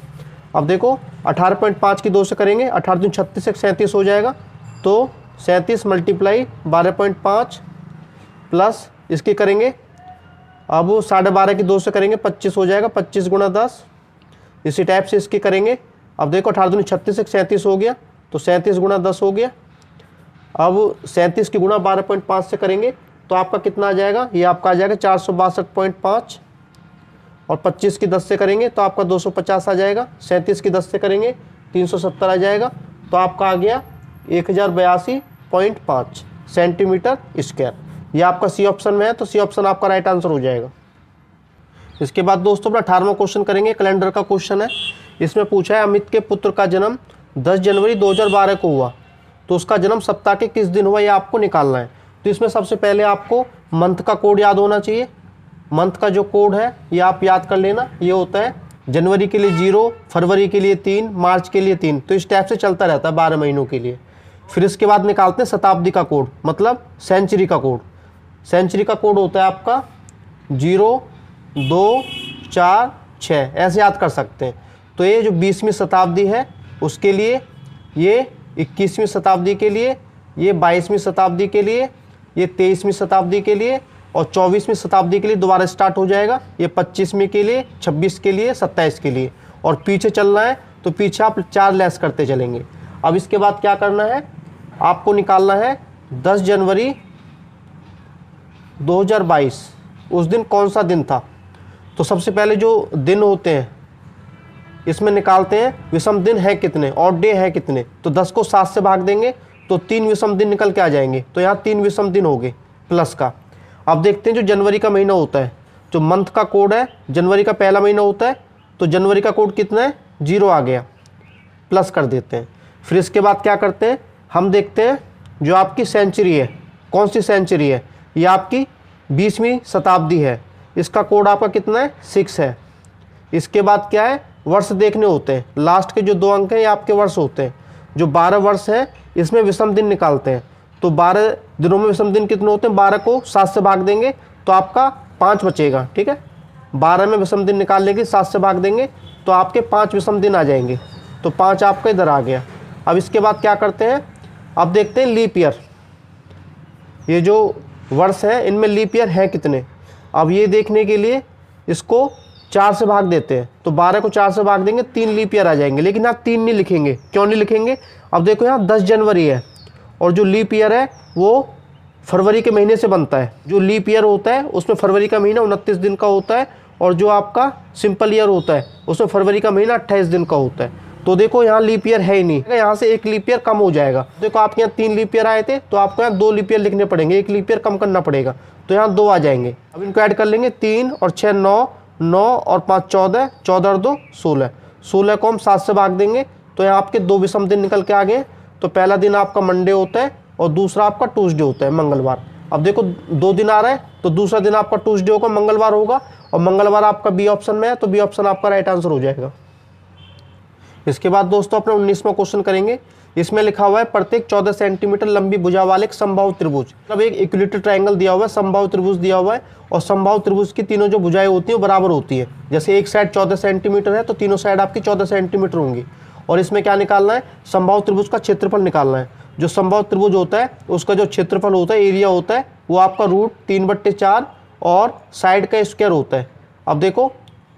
A: अब देखो 18.5 की 2 से करेंगे, 18 दूनी 36 एक 37 हो जाएगा, तो 37 मल्टीप्लाई 12.5 प्लस इसकी करेंगे, अब 12.5 की 2 से करेंगे 25 हो जाएगा, 25 गुणा 10। इसी टाइप से इसकी करेंगे। अब देखो 18 दूनी 36 एक 37 हो गया, तो 37 गुणा 10 हो गया। अब 37 की गुणा 12.5 से करेंगे तो आपका कितना आ जाएगा, ये आपका आ जाएगा 462.5, और 25 की 10 से करेंगे तो आपका 250 आ जाएगा। 37 की 10 से करेंगे 370 आ जाएगा, तो आपका आ गया 1082.5 सेंटीमीटर स्क्वायर। ये आपका सी ऑप्शन में है, तो सी ऑप्शन आपका राइट आंसर हो जाएगा। इसके बाद दोस्तों अपना 18वां क्वेश्चन करेंगे, कैलेंडर का क्वेश्चन है। इसमें पूछा है अमित के पुत्र का जन्म 10 जनवरी 2012 को हुआ, तो उसका जन्म सप्ताह के किस दिन हुआ ये आपको निकालना है। तो इसमें सबसे पहले आपको मंथ का कोड याद होना चाहिए। मंथ का जो कोड है ये आप याद कर लेना, ये होता है जनवरी के लिए 0, फरवरी के लिए 3, मार्च के लिए 3, तो इस टाइप से चलता रहता है 12 महीनों के लिए। फिर इसके बाद निकालते हैं शताब्दी का कोड, मतलब सेंचुरी का कोड। सेंचुरी का कोड होता है आपका 0, 2, 4, 6, ऐसे याद कर सकते हैं। तो ये जो 20वीं शताब्दी है उसके लिए, ये 21वीं शताब्दी के लिए, ये 22वीं शताब्दी के लिए, ये 23वीं शताब्दी के लिए, और 24वीं शताब्दी के लिए दोबारा स्टार्ट हो जाएगा। ये 25वीं के लिए, 26 के लिए, 27 के लिए, और पीछे चलना है तो पीछे आप 4 लेस करते चलेंगे। अब इसके बाद क्या करना है, आपको निकालना है 10 जनवरी 2022 उस दिन कौन सा दिन था। तो सबसे पहले जो दिन होते हैं इसमें निकालते हैं विषम दिन है कितने, ऑड डे है कितने। तो 10 को 7 से भाग देंगे तो 3 विषम दिन निकल के आ जाएंगे, तो यहाँ 3 विषम दिन हो गए प्लस का। अब देखते हैं जो जनवरी का महीना होता है, जो मंथ का कोड है जनवरी का पहला महीना होता है, तो जनवरी का कोड कितना है 0 आ गया, प्लस कर देते हैं। फिर इसके बाद क्या करते हैं, हम देखते हैं जो आपकी सेंचुरी है, कौन सी सेंचुरी है, ये आपकी 20वीं शताब्दी है, इसका कोड आपका कितना है 6 है। इसके बाद क्या है, वर्ष देखने होते हैं, लास्ट के जो 2 अंक हैं ये आपके वर्ष होते हैं। जो 12 वर्ष हैं इसमें विषम दिन निकालते हैं, तो 12 दिनों में विषम दिन कितने होते हैं, 12 को 7 से भाग देंगे तो आपका 5 बचेगा, ठीक है। 12 में विषम दिन निकालने के 7 से भाग देंगे तो आपके 5 विषम दिन आ जाएंगे, तो 5 आपका इधर आ गया। अब इसके बाद क्या करते हैं, अब देखते हैं लीप ईयर, ये जो वर्ष है इनमें लीप ईयर है कितने। अब ये देखने के लिए इसको 4 से भाग देते हैं, तो 12 को 4 से भाग देंगे 3 लीप ईयर आ जाएंगे, लेकिन यहाँ 3 नहीं लिखेंगे। क्यों नहीं लिखेंगे, अब देखो यहाँ 10 जनवरी है और जो लीप ईयर है वो फरवरी के महीने से बनता है। जो लीप ईयर होता है उसमें फरवरी का महीना 29 दिन का होता है, और जो आपका सिंपल ईयर होता है उसमें फरवरी का महीना 28 दिन का होता है। तो देखो यहाँ लीप ईयर है ही नहीं, यहाँ से 1 लीप ईयर कम हो जाएगा। देखो आपके यहाँ 3 लीप ईयर आए थे, तो आपको यहाँ 2 लीप ईयर लिखने पड़ेंगे, 1 लीप ईयर कम करना पड़ेगा, तो यहाँ 2 आ जाएंगे। अब इनको ऐड कर लेंगे, 3 और 6 9, 9 और 5 14, 14 और 2 16, 16 को हम 7 से भाग देंगे तो यहाँ आपके 2 विषम दिन निकल के आ गए। तो पहला दिन आपका मंडे होता है और दूसरा आपका ट्यूसडे होता है, मंगलवार। अब देखो 2 दिन आ रहा है, तो दूसरा दिन आपका ट्यूसडे होगा, मंगलवार होगा, और मंगलवार आपका बी ऑप्शन में है, तो बी ऑप्शन आपका राइट आंसर हो जाएगा। इसके बाद दोस्तों अपना 19वां क्वेश्चन करेंगे। इसमें लिखा हुआ है प्रत्येक 14 सेंटीमीटर लंबी भुजा वाले एक समबाहु त्रिभुज, मतलब एक इक्विलेटरल ट्रायंगल दिया हुआ है, समबाहु त्रिभुज दिया हुआ है, और समबाहु त्रिभुज की तीनों जो भुजाएं होती हैं वो बराबर होती है। जैसे एक साइड 14 सेंटीमीटर है तो तीनों साइड आपकी 14 सेंटीमीटर होंगी। और इसमें क्या निकालना है, समबाहु त्रिभुज का क्षेत्रफल निकालना है। जो समबाहु त्रिभुज होता है उसका जो क्षेत्रफल होता है, एरिया होता है, वो आपका √3/4 और साइड का स्क्वायर होता है। अब देखो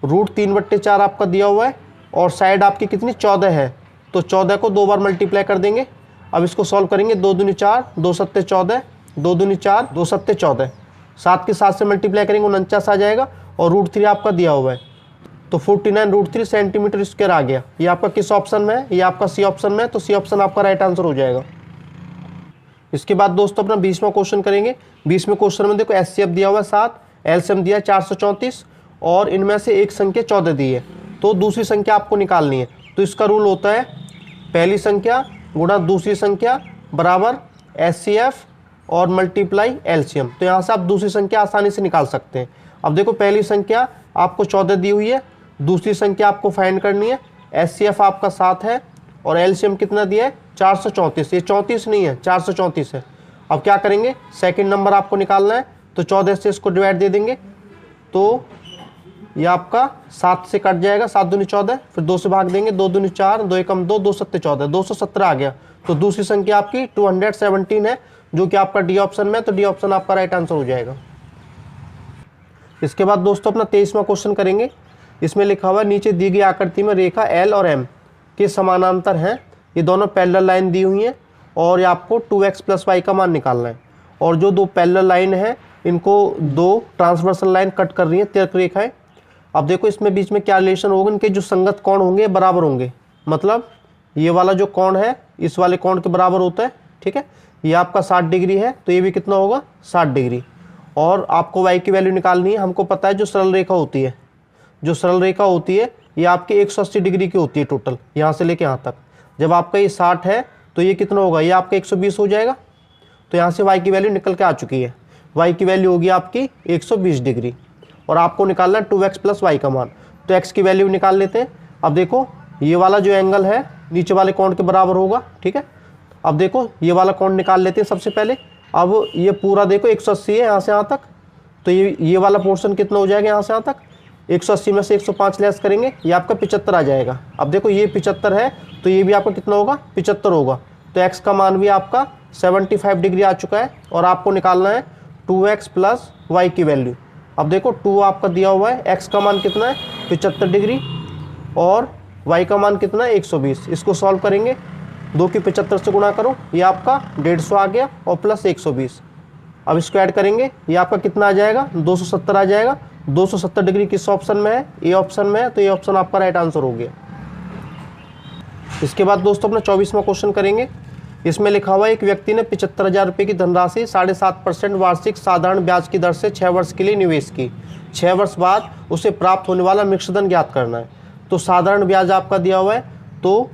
A: √3/4 आपका दिया हुआ है और साइड आपकी कितनी 14 है, तो 14 को 2 बार मल्टीप्लाई कर देंगे। अब इसको सॉल्व करेंगे, 2 दूनी 4, 2 सत्ते 14, 2 दूनी 4, 2 सत्ते 14, 7 के 7 से मल्टीप्लाई करेंगे 49 आ जाएगा, और √3 आपका दिया हुआ है, तो 49√3 सेंटीमीटर स्क्वायर आ गया। ये आपका किस ऑप्शन में है, ये आपका सी ऑप्शन में है, तो सी ऑप्शन आपका राइट आंसर हो जाएगा। इसके बाद दोस्तों अपना 20वां क्वेश्चन करेंगे। 20वें क्वेश्चन में देखो एचसीएफ दिया हुआ है 7, एलसीएम दिया है 434 और इनमें से एक संख्या 14 दी है, तो दूसरी संख्या आपको निकालनी है। तो इसका रूल होता है पहली संख्या गुणा दूसरी संख्या बराबर एचसीएफ और मल्टीप्लाई एलसीएम। तो यहाँ से आप दूसरी संख्या आसानी से निकाल सकते हैं। अब देखो पहली संख्या आपको 14 दी हुई है, दूसरी संख्या आपको फाइंड करनी है। एचसीएफ आपका 7 है और एलसीएम कितना दिया है 434। ये 34 नहीं है 434 है। अब क्या करेंगे, सेकंड नंबर आपको निकालना है, तो 14 से इसको डिवाइड दे देंगे, तो ये आपका 7 से कट जाएगा, 7 दूनी 14, फिर 2 से भाग देंगे, 2 दूनी 4, 2 एकम 2, 2 सत्ते 14, 217 आ गया। तो दूसरी संख्या आपकी 217 है, जो कि आपका डी ऑप्शन में है, तो डी ऑप्शन आपका राइट आंसर हो जाएगा। इसके बाद दोस्तों अपना 23वां क्वेश्चन करेंगे। इसमें लिखा हुआ है नीचे दी गई आकृति में रेखा एल और एम के समानांतर हैं, ये दोनों पैरेलल लाइन दी हुई हैं और ये आपको 2x + y का मान निकालना है। और जो दो पैरेलल लाइन है इनको दो ट्रांसवर्सल लाइन कट कर रही है, तिर्क रेखाएं। अब देखो इसमें बीच में क्या रिलेशन होगा, इनके जो संगत कोण होंगे बराबर होंगे, मतलब ये वाला जो कोण है इस वाले कोण के बराबर होता है, ठीक है। ये आपका 60 डिग्री है तो ये भी कितना होगा 60 डिग्री। और आपको y की वैल्यू निकालनी है। हमको पता है जो सरल रेखा होती है, जो सरल रेखा होती है ये आपकी 180 डिग्री की होती है टोटल, यहाँ से लेके यहाँ तक। जब आपका ये 60 है तो ये कितना होगा, ये आपका 120 हो जाएगा। तो यहाँ से y की वैल्यू निकल के आ चुकी है, y की वैल्यू होगी आपकी 120 डिग्री। और आपको निकालना है 2x + y का मान, तो x की वैल्यू निकाल लेते हैं। अब देखो ये वाला जो एंगल है नीचे वाले कोण के बराबर होगा, ठीक है। अब देखो ये वाला कोण निकाल लेते हैं सबसे पहले। अब ये पूरा देखो 180 है यहाँ से यहाँ तक, तो ये वाला पोर्शन कितना हो जाएगा यहाँ से यहाँ तक, 180 में से 105 लेस करेंगे, ये आपका 75 आ जाएगा। अब देखो ये 75 है तो ये भी आपका कितना होगा 75 होगा। तो x का मान भी आपका 75 डिग्री आ चुका है और आपको निकालना है 2x + y की वैल्यू। अब देखो 2 आपका दिया हुआ है, x का मान कितना है 75 डिग्री और y का मान कितना है 120। इसको सॉल्व करेंगे, 2 की 75 से गुणा करो, ये आपका 150 आ गया और प्लस 120। अब इसको ऐड करेंगे, ये आपका कितना आ जाएगा 270 आ जाएगा। 270 डिग्री किस ऑप्शन में है, ए ऑप्शन में है, तो ये ऑप्शन आपका राइट आंसर हो गया। इसके बाद दोस्तों अपना 24वां क्वेश्चन करेंगे। इसमें लिखा हुआ है एक व्यक्ति ने 75,000 रुपये की धनराशि 7.5% वार्षिक साधारण ब्याज की दर से 6 वर्ष के लिए निवेश की। 6 वर्ष बाद उसे प्राप्त होने वाला मिश्रधन ज्ञात करना है। तो साधारण ब्याज आपका दिया हुआ है, तो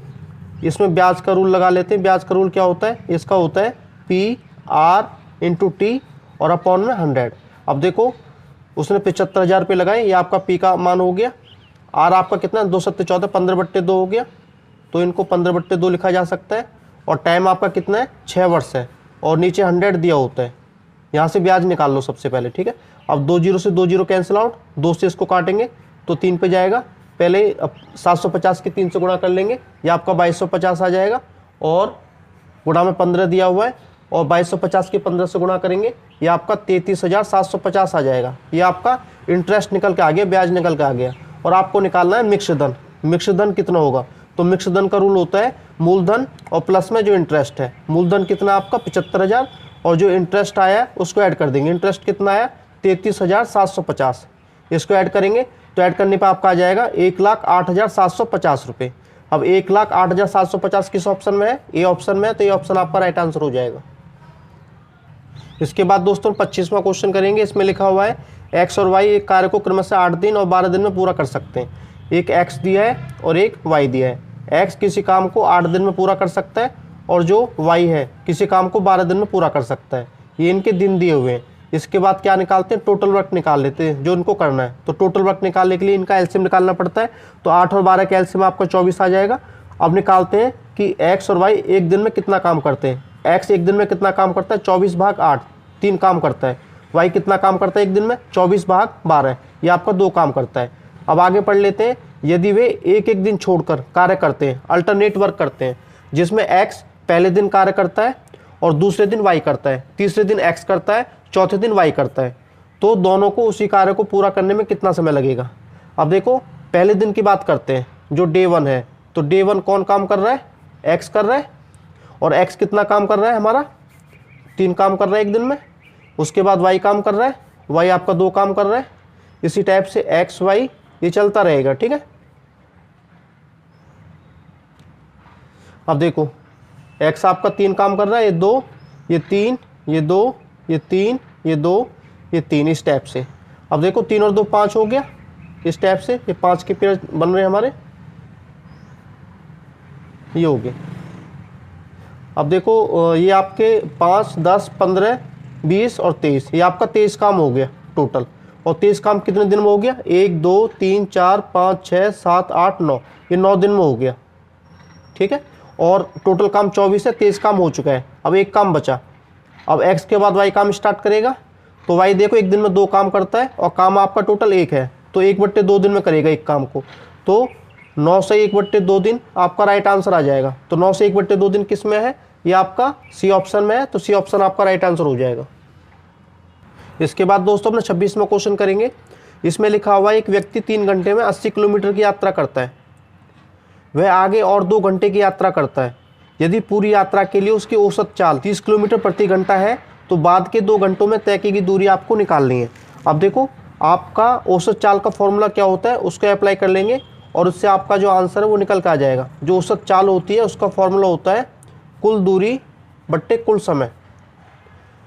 A: इसमें ब्याज का रूल लगा लेते हैं। ब्याज का रूल क्या होता है, इसका होता है PR × T और अपॉन में 100। अब देखो उसने 75,000 रुपये लगाए, ये आपका P का मान हो गया। R आपका कितना 2 7 14, 15/2 हो गया, तो इनको 15/2 लिखा जा सकता है। और टाइम आपका कितना है 6 वर्ष है और नीचे 100 दिया होता है। यहाँ से ब्याज निकाल लो सबसे पहले, ठीक है। अब 2 0 से 2 0 कैंसिल आउट, 2 से इसको काटेंगे तो 3 पे जाएगा। पहले 750 के 3 से गुणा कर लेंगे, ये आपका 2250 आ जाएगा और गुणा में 15 दिया हुआ है और 2250 के 15 से गुणा करेंगे, ये आपका 33,750 आ जाएगा। ये आपका इंटरेस्ट निकल के आ गया, ब्याज निकल के आ गया। और आपको निकालना है मिश्रधन। मिश्रधन कितना होगा, तो मिश्रधन का रूल होता है मूलधन और प्लस में जो इंटरेस्ट है। मूलधन कितना आपका 75,000 और जो इंटरेस्ट आया है उसको ऐड कर देंगे। इंटरेस्ट कितना आया 33,750, इसको ऐड करेंगे तो ऐड करने पर आपका आ जाएगा 1,08,750 रुपये। अब 1,08,750 किस ऑप्शन में है, ए ऑप्शन में है, तो ये ऑप्शन आपका राइट आंसर हो जाएगा। इसके बाद दोस्तों 25वां क्वेश्चन करेंगे। इसमें लिखा हुआ है x और y एक कार्य को क्रमशः 8 दिन और 12 दिन में पूरा कर सकते हैं। एक x दिया है और एक y दिया है। x किसी काम को 8 दिन में पूरा कर सकता है और जो y है किसी काम को 12 दिन में पूरा कर सकता है। ये इनके दिन दिए हुए हैं। इसके बाद क्या निकालते हैं, टोटल वर्क निकाल लेते हैं जो इनको करना है। तो टोटल वर्क निकालने के लिए इनका एलसीएम निकालना पड़ता है। तो 8 और 12 का एलसीएम आपका 24 आ जाएगा। अब निकालते हैं कि x और y एक दिन में कितना काम करते हैं। x एक दिन में कितना काम करता है 24/8, 3 काम करता है। y कितना काम करता है एक दिन में 24/12, ये आपका 2 काम करता है। अब आगे पढ़ लेते हैं। यदि वे एक एक दिन छोड़कर कार्य करते हैं, अल्टरनेट वर्क करते हैं, जिसमें x पहले दिन कार्य करता है और दूसरे दिन y करता है, तीसरे दिन x करता है, चौथे दिन y करता है, तो दोनों को उसी कार्य को पूरा करने में कितना समय लगेगा। अब देखो पहले दिन की बात करते हैं जो डे 1 है। तो डे 1 कौन काम कर रहा है, x कर रहा है और x कितना काम कर रहा है हमारा 3 काम कर रहा है एक दिन में। उसके बाद y काम कर रहा है, y आपका 2 काम कर रहा है। इसी टाइप से x y ये चलता रहेगा, ठीक है। अब देखो x आपका 3 काम कर रहा है, ये 2, ये 3, ये 2, ये 3, ये 2, ये 3, इस टाइप से। अब देखो 3 और 2 5 हो गया, इस टाइप से ये 5 के पेयर बन रहे हैं हमारे, ये हो गए। अब देखो ये आपके 5, 10, 15, 20 और 23, ये आपका 23 काम हो गया टोटल। और 23 काम कितने दिन में हो गया? 1, 2, 3, 4, 5, 6, 7, 8, 9, ये 9 दिन में हो गया। ठीक है, और टोटल काम 24 है, 23 काम हो चुका है। अब एक काम बचा। अब x के बाद y काम स्टार्ट करेगा, तो y देखो एक दिन में 2 काम करता है और काम आपका टोटल 1 है, तो 1/2 दिन में करेगा एक काम को। तो 9 से 1/2 दिन आपका राइट आंसर आ जाएगा। तो 9 से 1/2 दिन किस में है? ये आपका सी ऑप्शन में है, तो सी ऑप्शन आपका राइट आंसर हो जाएगा। इसके बाद दोस्तों अपना 26वां क्वेश्चन करेंगे। इसमें लिखा हुआ है एक व्यक्ति 3 घंटे में 80 किलोमीटर की यात्रा करता है, वह आगे और 2 घंटे की यात्रा करता है। यदि पूरी यात्रा के लिए उसकी औसत चाल 30 किलोमीटर प्रति घंटा है, तो बाद के 2 घंटों में तय की गई दूरी आपको निकालनी है। अब देखो आपका औसत चाल का फॉर्मूला क्या होता है, उसको अप्लाई कर लेंगे और उससे आपका जो आंसर है वो निकल के आ जाएगा। जो औसत चाल होती है उसका फॉर्मूला होता है कुल दूरी बट्टे कुल समय।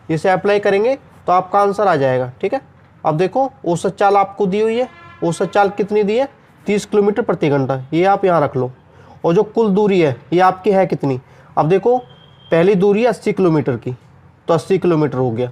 A: इसे अप्लाई करेंगे तो आपका आंसर आ जाएगा। ठीक है, अब देखो औसत चाल आपको दी हुई है, औसत चाल कितनी दी है? 30 किलोमीटर प्रति घंटा, ये आप यहाँ रख लो। और जो कुल दूरी है ये आपकी है कितनी? अब देखो पहली दूरी है 80 किलोमीटर की, तो 80 किलोमीटर हो गया।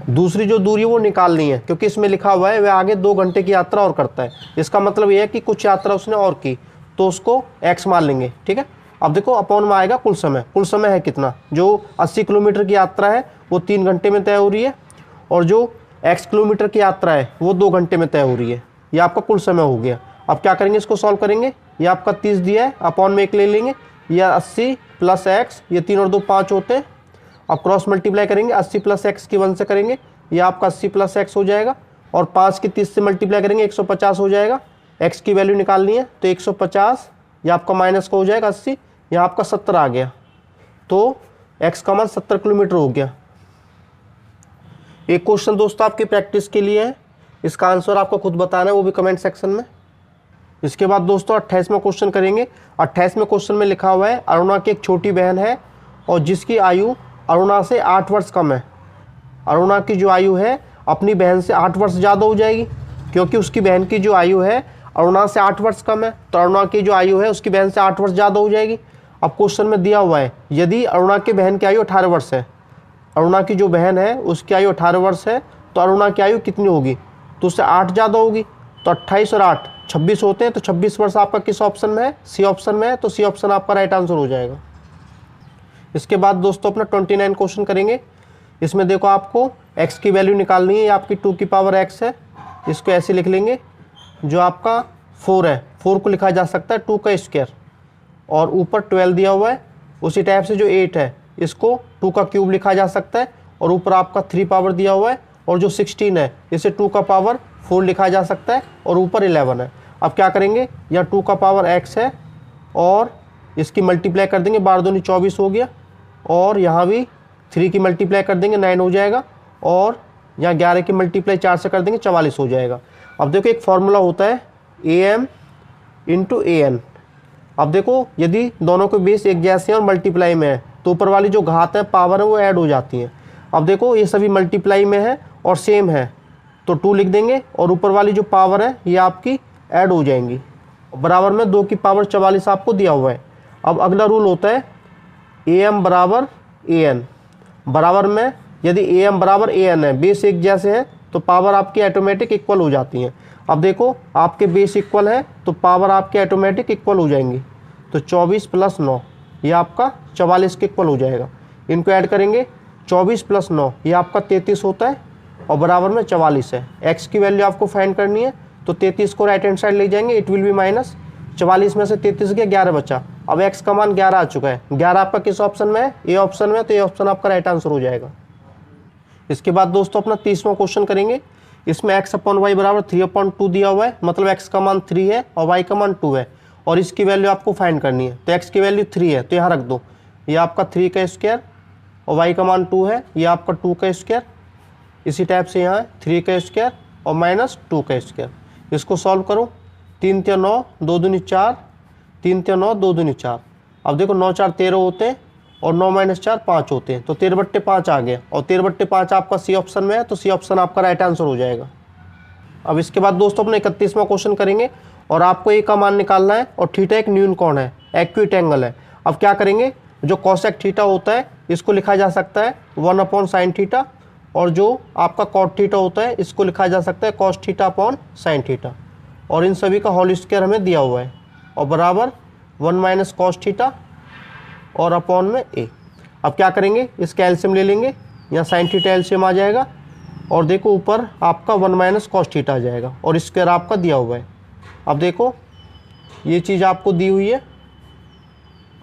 A: दूसरी जो दूरी वो निकालनी है, क्योंकि इसमें लिखा हुआ है वह आगे 2 घंटे की यात्रा और करता है। इसका मतलब ये है कि कुछ यात्रा उसने और की, तो उसको x मान लेंगे। ठीक है, अब देखो अपॉन में आएगा कुल समय। कुल समय है कितना? जो 80 किलोमीटर की यात्रा है वो 3 घंटे में तय हो रही है, और जो x किलोमीटर की यात्रा है वो 2 घंटे में तय हो रही है। ये आपका कुल समय हो गया। अब क्या करेंगे, इसको सॉल्व करेंगे। ये आपका 30 दिया है, अपॉन में 1 ले लेंगे, या 80 प्लस x, ये 3 और 2 5 होते हैं। अब क्रॉस मल्टीप्लाई करेंगे, 80 प्लस x की 1 से करेंगे, ये आपका 80 प्लस x हो जाएगा। और 5 की 30 से मल्टीप्लाई करेंगे, 150 हो जाएगा। x की वैल्यू निकालनी है, तो 150, ये आपका माइनस का हो जाएगा 80, यहाँ आपका 70 आ गया। तो x का मान 70 किलोमीटर हो गया। एक क्वेश्चन दोस्तों आपकी प्रैक्टिस के लिए है, इसका आंसर आपको खुद बताना है, वो भी कमेंट सेक्शन में। इसके बाद दोस्तों 28वां क्वेश्चन करेंगे। 28वें क्वेश्चन में लिखा हुआ है अरुणा की एक छोटी बहन है और जिसकी आयु अरुणा से 8 वर्ष कम है। अरुणा की जो आयु है अपनी बहन से 8 वर्ष ज़्यादा हो जाएगी, क्योंकि उसकी बहन की जो आयु है अरुणा से 8 वर्ष कम है, तो अरुणा की जो आयु है उसकी बहन से 8 वर्ष ज़्यादा हो जाएगी। अब क्वेश्चन में दिया हुआ है यदि अरुणा की बहन की आयु 18 वर्ष है, अरुणा की जो बहन है उसकी आयु 18 वर्ष है, तो अरुणा की आयु कितनी होगी? तो उससे 8 ज़्यादा होगी, तो 28 और 8 26 होते हैं। तो 26 वर्ष आपका किस ऑप्शन में है? सी ऑप्शन में है, तो सी ऑप्शन आपका राइट आंसर हो जाएगा। इसके बाद दोस्तों अपना 29 क्वेश्चन करेंगे। इसमें देखो आपको x की वैल्यू निकालनी है, ये आपकी 2 की पावर x है, इसको ऐसे लिख लेंगे। जो आपका 4 है, 4 को लिखा जा सकता है 2 का स्क्वायर, और ऊपर 12 दिया हुआ है। उसी टाइप से जो 8 है इसको 2 का क्यूब लिखा जा सकता है, और ऊपर आपका 3 पावर दिया हुआ है। और जो 16 है इसे 2 का पावर 4 लिखा जा सकता है, और ऊपर 11 है। अब क्या करेंगे, यहाँ 2 का पावर x है और इसकी मल्टीप्लाई कर देंगे, 12 दूनी 24 हो गया, और यहाँ भी 3 की मल्टीप्लाई कर देंगे 9 हो जाएगा, और यहाँ 11 की मल्टीप्लाई 4 से कर देंगे 44 हो जाएगा। अब देखो एक फॉर्मूला होता है am इंटू an। अब देखो यदि दोनों के बेस एक जैसे हैं और मल्टीप्लाई में है, तो ऊपर वाली जो घात है पावर है वो ऐड हो जाती है। अब देखो ये सभी मल्टीप्लाई में है और सेम है, तो 2 लिख देंगे, और ऊपर वाली जो पावर है ये आपकी ऐड हो जाएंगी। बराबर में 2 की पावर 44 आपको दिया हुआ है। अब अगला रूल होता है am बराबर an। बराबर में यदि am बराबर an है, बेस एक जैसे हैं, तो पावर आपकी ऑटोमेटिक इक्वल हो जाती हैं। अब देखो आपके बेस इक्वल है तो पावर आपके ऑटोमेटिक इक्वल हो जाएंगी। तो 24 प्लस 9 ये आपका 44 के इक्वल हो जाएगा। इनको ऐड करेंगे, 24 प्लस 9 ये आपका 33 होता है, और बराबर में 44 है। x की वैल्यू आपको फाइंड करनी है, तो 33 को राइट हैंड साइड ले जाएंगे, इट विल बी माइनस 44 में से 33 गया 11 बचा। अब x का मान 11 आ चुका है। 11 आपका किस ऑप्शन में है? ए ऑप्शन में, तो ये ऑप्शन आपका राइट आंसर हो जाएगा। इसके बाद दोस्तों अपना 30वां क्वेश्चन करेंगे। इसमें x अपॉन वाई बराबर 3/2 दिया हुआ है, मतलब x का मान 3 है और y का मान 2 है, और इसकी वैल्यू आपको फाइंड करनी है। तो x की वैल्यू 3 है तो यहाँ रख दो, ये आपका 3 का स्क्वायर, और y का मान 2 है, ये आपका 2 का स्क्वायर। इसी टाइप से यहाँ 3 का स्क्वायर और माइनस 2 का स्क्वायर। इसको सॉल्व करो, 3 × 9 2 दूनी 4, 3 × 9 2 दूनी 4। अब देखो 9 4 13 होते हैं, और 9 माइनस 4 5 होते हैं, तो 13/5 आ गया। और 13/5 आपका सी ऑप्शन में है, तो सी ऑप्शन आपका राइट आंसर हो जाएगा। अब इसके बाद दोस्तों अपने 31वां क्वेश्चन करेंगे और आपको ए का मान निकालना है और थीटा एक न्यून कोण है, एक्यूट एंगल है। अब क्या करेंगे, जो कॉसेक थीटा होता है इसको लिखा जा सकता है 1/sin थीटा, और जो आपका कॉट थीटा होता है इसको लिखा जा सकता है cos theta upon sin theta, और इन सभी का होल स्क्वायर हमें दिया हुआ है, और बराबर 1 माइनस कॉस थीटा और अपॉन में ए। अब क्या करेंगे, इसका एलसीएम ले लेंगे, यहाँ साइन थीटा एलसीएम आ जाएगा, और देखो ऊपर आपका 1 माइनस कॉस थीटा आ जाएगा, और स्क्वायर आपका दिया हुआ है। अब देखो ये चीज़ आपको दी हुई है,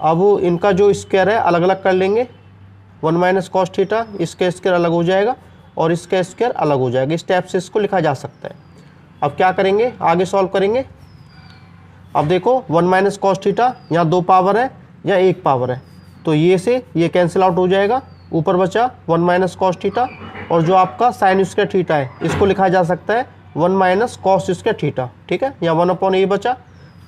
A: अब इनका जो स्क्वायर है अलग अलग कर लेंगे। 1 माइनस कॉस थीटा, इसका स्क्वायर अलग हो जाएगा और इसका स्क्वायर अलग हो जाएगा। इस टाइप से इसको लिखा जा सकता है। अब क्या करेंगे, आगे सॉल्व करेंगे। अब देखो 1 माइनस कॉस थीटा, यहाँ 2 पावर है या 1 पावर है, तो ये से ये कैंसिल आउट हो जाएगा। ऊपर बचा 1 माइनस कॉस थीटा, और जो आपका साइन स्क्वायर थीटा है इसको लिखा जा सकता है 1 माइनस कॉस स्क्वायर थीटा, ठीक है, यहाँ 1/a बचा।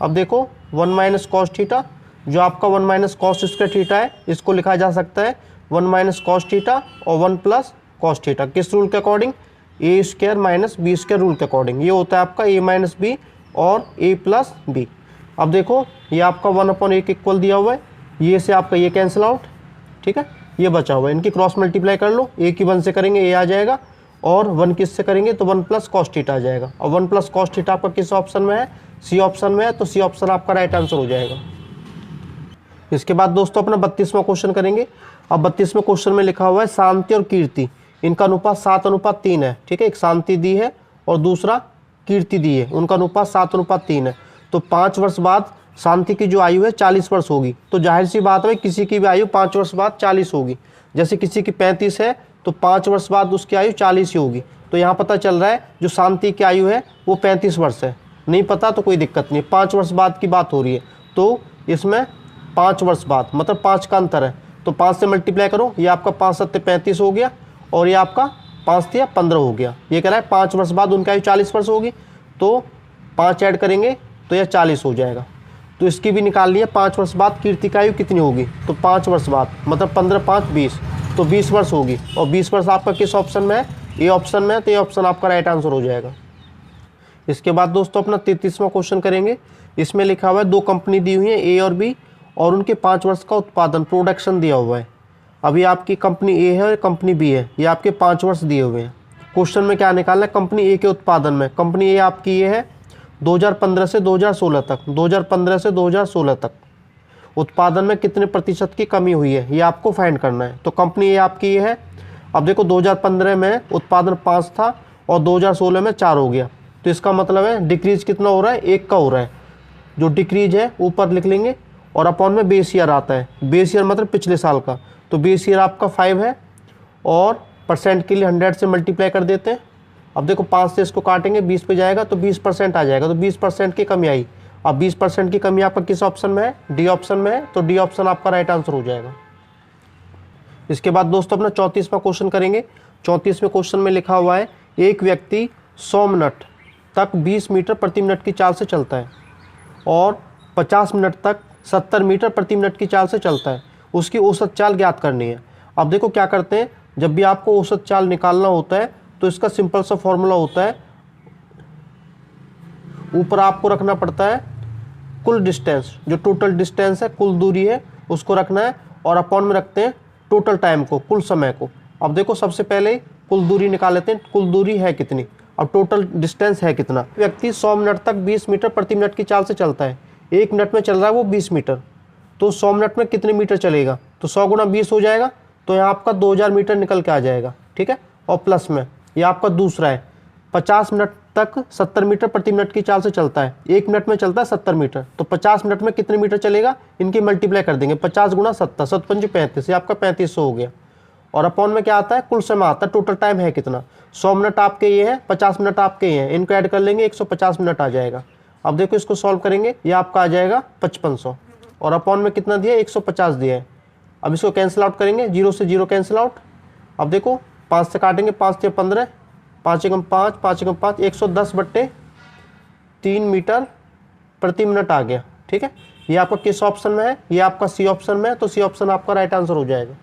A: अब देखो 1 माइनस कॉस थीटा, जो आपका 1 माइनस कॉस स्क्वायर थीटा है इसको लिखा जा सकता है 1 माइनस कॉस थीटा और 1 प्लस कॉस थीटा। किस रूल के according, A square minus B square rule के अकॉर्डिंग। ये होता है आपका ए माइनस बी और ए प्लस बी। अब देखो ये आपका 1/a के इक्वल दिया हुआ है, ये से आपका ये कैंसिल आउट, ठीक है, ये बचा हुआ है, इनकी क्रॉस मल्टीप्लाई कर लो। ए की 1 से करेंगे ए आ जाएगा, और 1 किस से करेंगे तो 1 प्लस कॉस थीटा आ जाएगा। और 1 प्लस कॉस थीटा आपका किस ऑप्शन में है, सी ऑप्शन में है, तो सी ऑप्शन आपका राइट आंसर हो जाएगा। इसके बाद दोस्तों अपना 32वां क्वेश्चन करेंगे। अब 32वें क्वेश्चन में लिखा हुआ है शांति और कीर्ति, इनका अनुपात 7:3 है, ठीक है। एक शांति दी है और दूसरा कीर्ति दी है, उनका अनुपात 7:3 है। तो 5 वर्ष बाद शांति की जो आयु है 40 वर्ष होगी, तो जाहिर सी बात है किसी की भी आयु 5 वर्ष बाद 40 होगी। जैसे किसी की 35 है तो 5 वर्ष बाद उसकी आयु 40 ही होगी। तो यहाँ पता चल रहा है जो शांति की आयु है वो 35 वर्ष है। नहीं पता तो कोई दिक्कत नहीं, 5 वर्ष बाद की बात हो रही है, तो इसमें 5 वर्ष बाद मतलब 5 का अंतर है, तो 5 से मल्टीप्लाई करो, ये आपका 5 7 35 हो गया, और ये आपका 5 3 15 हो गया। ये कह रहा है 5 वर्ष बाद उनकी आयु 40 वर्ष होगी, तो 5 ऐड करेंगे तो यह 40 हो जाएगा। तो इसकी भी निकाल लिया, 5 वर्ष बाद कीर्ति की आयु कितनी होगी, तो 5 वर्ष बाद मतलब 15 5 20, तो 20 वर्ष होगी। और 20 वर्ष आपका किस ऑप्शन में है, ए ऑप्शन में है, तो ये ऑप्शन आपका राइट आंसर हो जाएगा। इसके बाद दोस्तों अपना 33वां क्वेश्चन करेंगे। इसमें लिखा हुआ है 2 कंपनी दी हुई है ए और बी, और उनके 5 वर्ष का उत्पादन प्रोडक्शन दिया हुआ है। अभी आपकी कंपनी ए है और कंपनी बी है, ये आपके 5 वर्ष दिए हुए हैं। क्वेश्चन में क्या निकालना है, कंपनी ए के उत्पादन में, कंपनी ए आपकी ये है 2015 से 2016 तक, 2015 से 2016 तक उत्पादन में कितने प्रतिशत की कमी हुई है, ये आपको फाइंड करना है। तो कंपनी ए आपकी ये है। अब देखो 2015 में उत्पादन 5 था और 2016 में 4 हो गया, तो इसका मतलब है डिक्रीज कितना हो रहा है, 1 का हो रहा है। जो डिक्रीज है ऊपर लिख लेंगे, और अपॉन में बेस ईयर आता है, बेस ईयर मतलब पिछले साल का, तो बेस ईयर आपका 5 है, और परसेंट के लिए 100 से मल्टीप्लाई कर देते हैं। अब देखो 5 से इसको काटेंगे 20 पे जाएगा तो 20% आ जाएगा, तो 20% की कमी आई। अब 20% की कमी आपका किस ऑप्शन में है, डी ऑप्शन में है, तो डी ऑप्शन आपका राइट आंसर हो जाएगा। इसके बाद दोस्तों अपना 34वां क्वेश्चन करेंगे। 34वें क्वेश्चन में लिखा हुआ है एक व्यक्ति 100 मिनट तक 20 मीटर प्रति मिनट की चाल से चलता है और 50 मिनट तक 70 मीटर प्रति मिनट की चाल से चलता है, उसकी औसत चाल ज्ञात करनी है। अब देखो क्या करते हैं, जब भी आपको औसत चाल निकालना होता है तो इसका सिंपल सा फॉर्मूला होता है, ऊपर आपको रखना पड़ता है कुल डिस्टेंस, जो टोटल डिस्टेंस है, कुल दूरी है, उसको रखना है, और अपॉन में रखते हैं टोटल टाइम को, कुल समय को। अब देखो सबसे पहले कुल दूरी निकाल लेते हैं, कुल दूरी है कितनी, अब टोटल डिस्टेंस है कितना। व्यक्ति 100 मिनट तक 20 मीटर प्रति मिनट की चाल से चलता है, 1 मिनट में चल रहा है वो 20 मीटर, तो 100 मिनट में कितने मीटर चलेगा, तो 100 गुना 20 हो जाएगा, तो यहाँ आपका 2000 मीटर निकल के आ जाएगा, ठीक है। और प्लस में ये आपका दूसरा है 50 मिनट तक 70 मीटर प्रति मिनट की चाल से चलता है, 1 मिनट में चलता है 70 मीटर, तो 50 मिनट में कितने मीटर चलेगा, इनकी मल्टीप्लाई कर देंगे, 50 गुना 70, 7 5 35, ये आपका 3500 हो गया। और अपॉन में क्या आता है, कुल समय आता है, टोटल टाइम है कितना, 100 मिनट आपके ये है, 50 मिनट आपके ये हैं, इनको ऐड कर लेंगे 150 मिनट आ जाएगा। अब देखो इसको सॉल्व करेंगे, ये आपका आ जाएगा 5500, और अपॉन में कितना दिया, 150 दिया है। अब इसको कैंसिल आउट करेंगे, 0 से 0 कैंसिल आउट। अब देखो 5 से काटेंगे, 5 से 15, 5 एकम 5, 5 एकम 5, 110/3 मीटर प्रति मिनट आ गया, ठीक है। ये आपका किस ऑप्शन में है, ये आपका सी ऑप्शन में है, तो सी ऑप्शन आपका राइट आंसर हो जाएगा।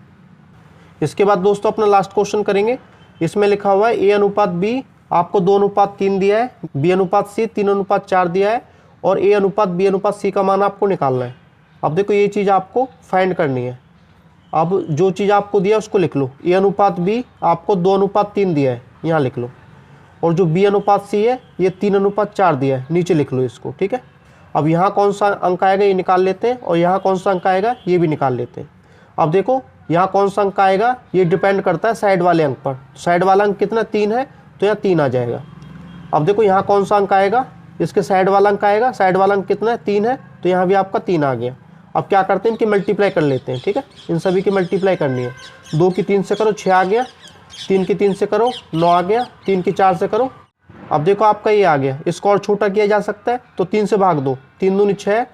A: इसके बाद दोस्तों अपना लास्ट क्वेश्चन करेंगे। इसमें लिखा हुआ है A/B आपको 2:3 दिया है, B/C 3:4 दिया है और A/B/C का मान आपको निकालना है। अब देखो ये चीज़ आपको फाइंड करनी है। अब जो चीज़ आपको दिया है उसको लिख लो। A/B आपको 2:3 दिया है, यहाँ लिख लो। और जो B/C है ये 3:4 दिया है, नीचे लिख लो इसको, ठीक है। अब यहाँ कौन सा अंक आएगा ये निकाल लेते हैं और यहाँ कौन सा अंक आएगा ये भी निकाल लेते हैं। अब देखो यहाँ कौन सा अंक आएगा ये डिपेंड करता है साइड वाले अंक पर। साइड वाला अंक कितना 3 है, तो यहाँ 3 आ जाएगा। अब देखो यहाँ कौन सा अंक आएगा, इसके साइड वाला अंक आएगा। साइड वाला अंक कितना है 3 है, तो यहाँ भी आपका 3 आ गया। अब क्या करते हैं, इनकी मल्टीप्लाई कर लेते हैं, ठीक है। इन सभी की मल्टीप्लाई करनी है। 2 की 3 से करो 6 आ गया, 3 की 3 से करो 9 आ गया, 3 की 4 से करो। अब देखो आपका ये आ गया। इसको और छोटा किया जा सकता है, तो 3 से भाग दो, 3 दूनी 6,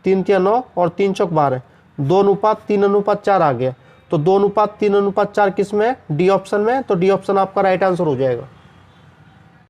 A: 3 तिया 9 और 3 चौक 12, 2:3:4 आ गया। तो 2:3:4 किस में है, डी ऑप्शन में है, तो डी ऑप्शन आपका राइट आंसर हो जाएगा।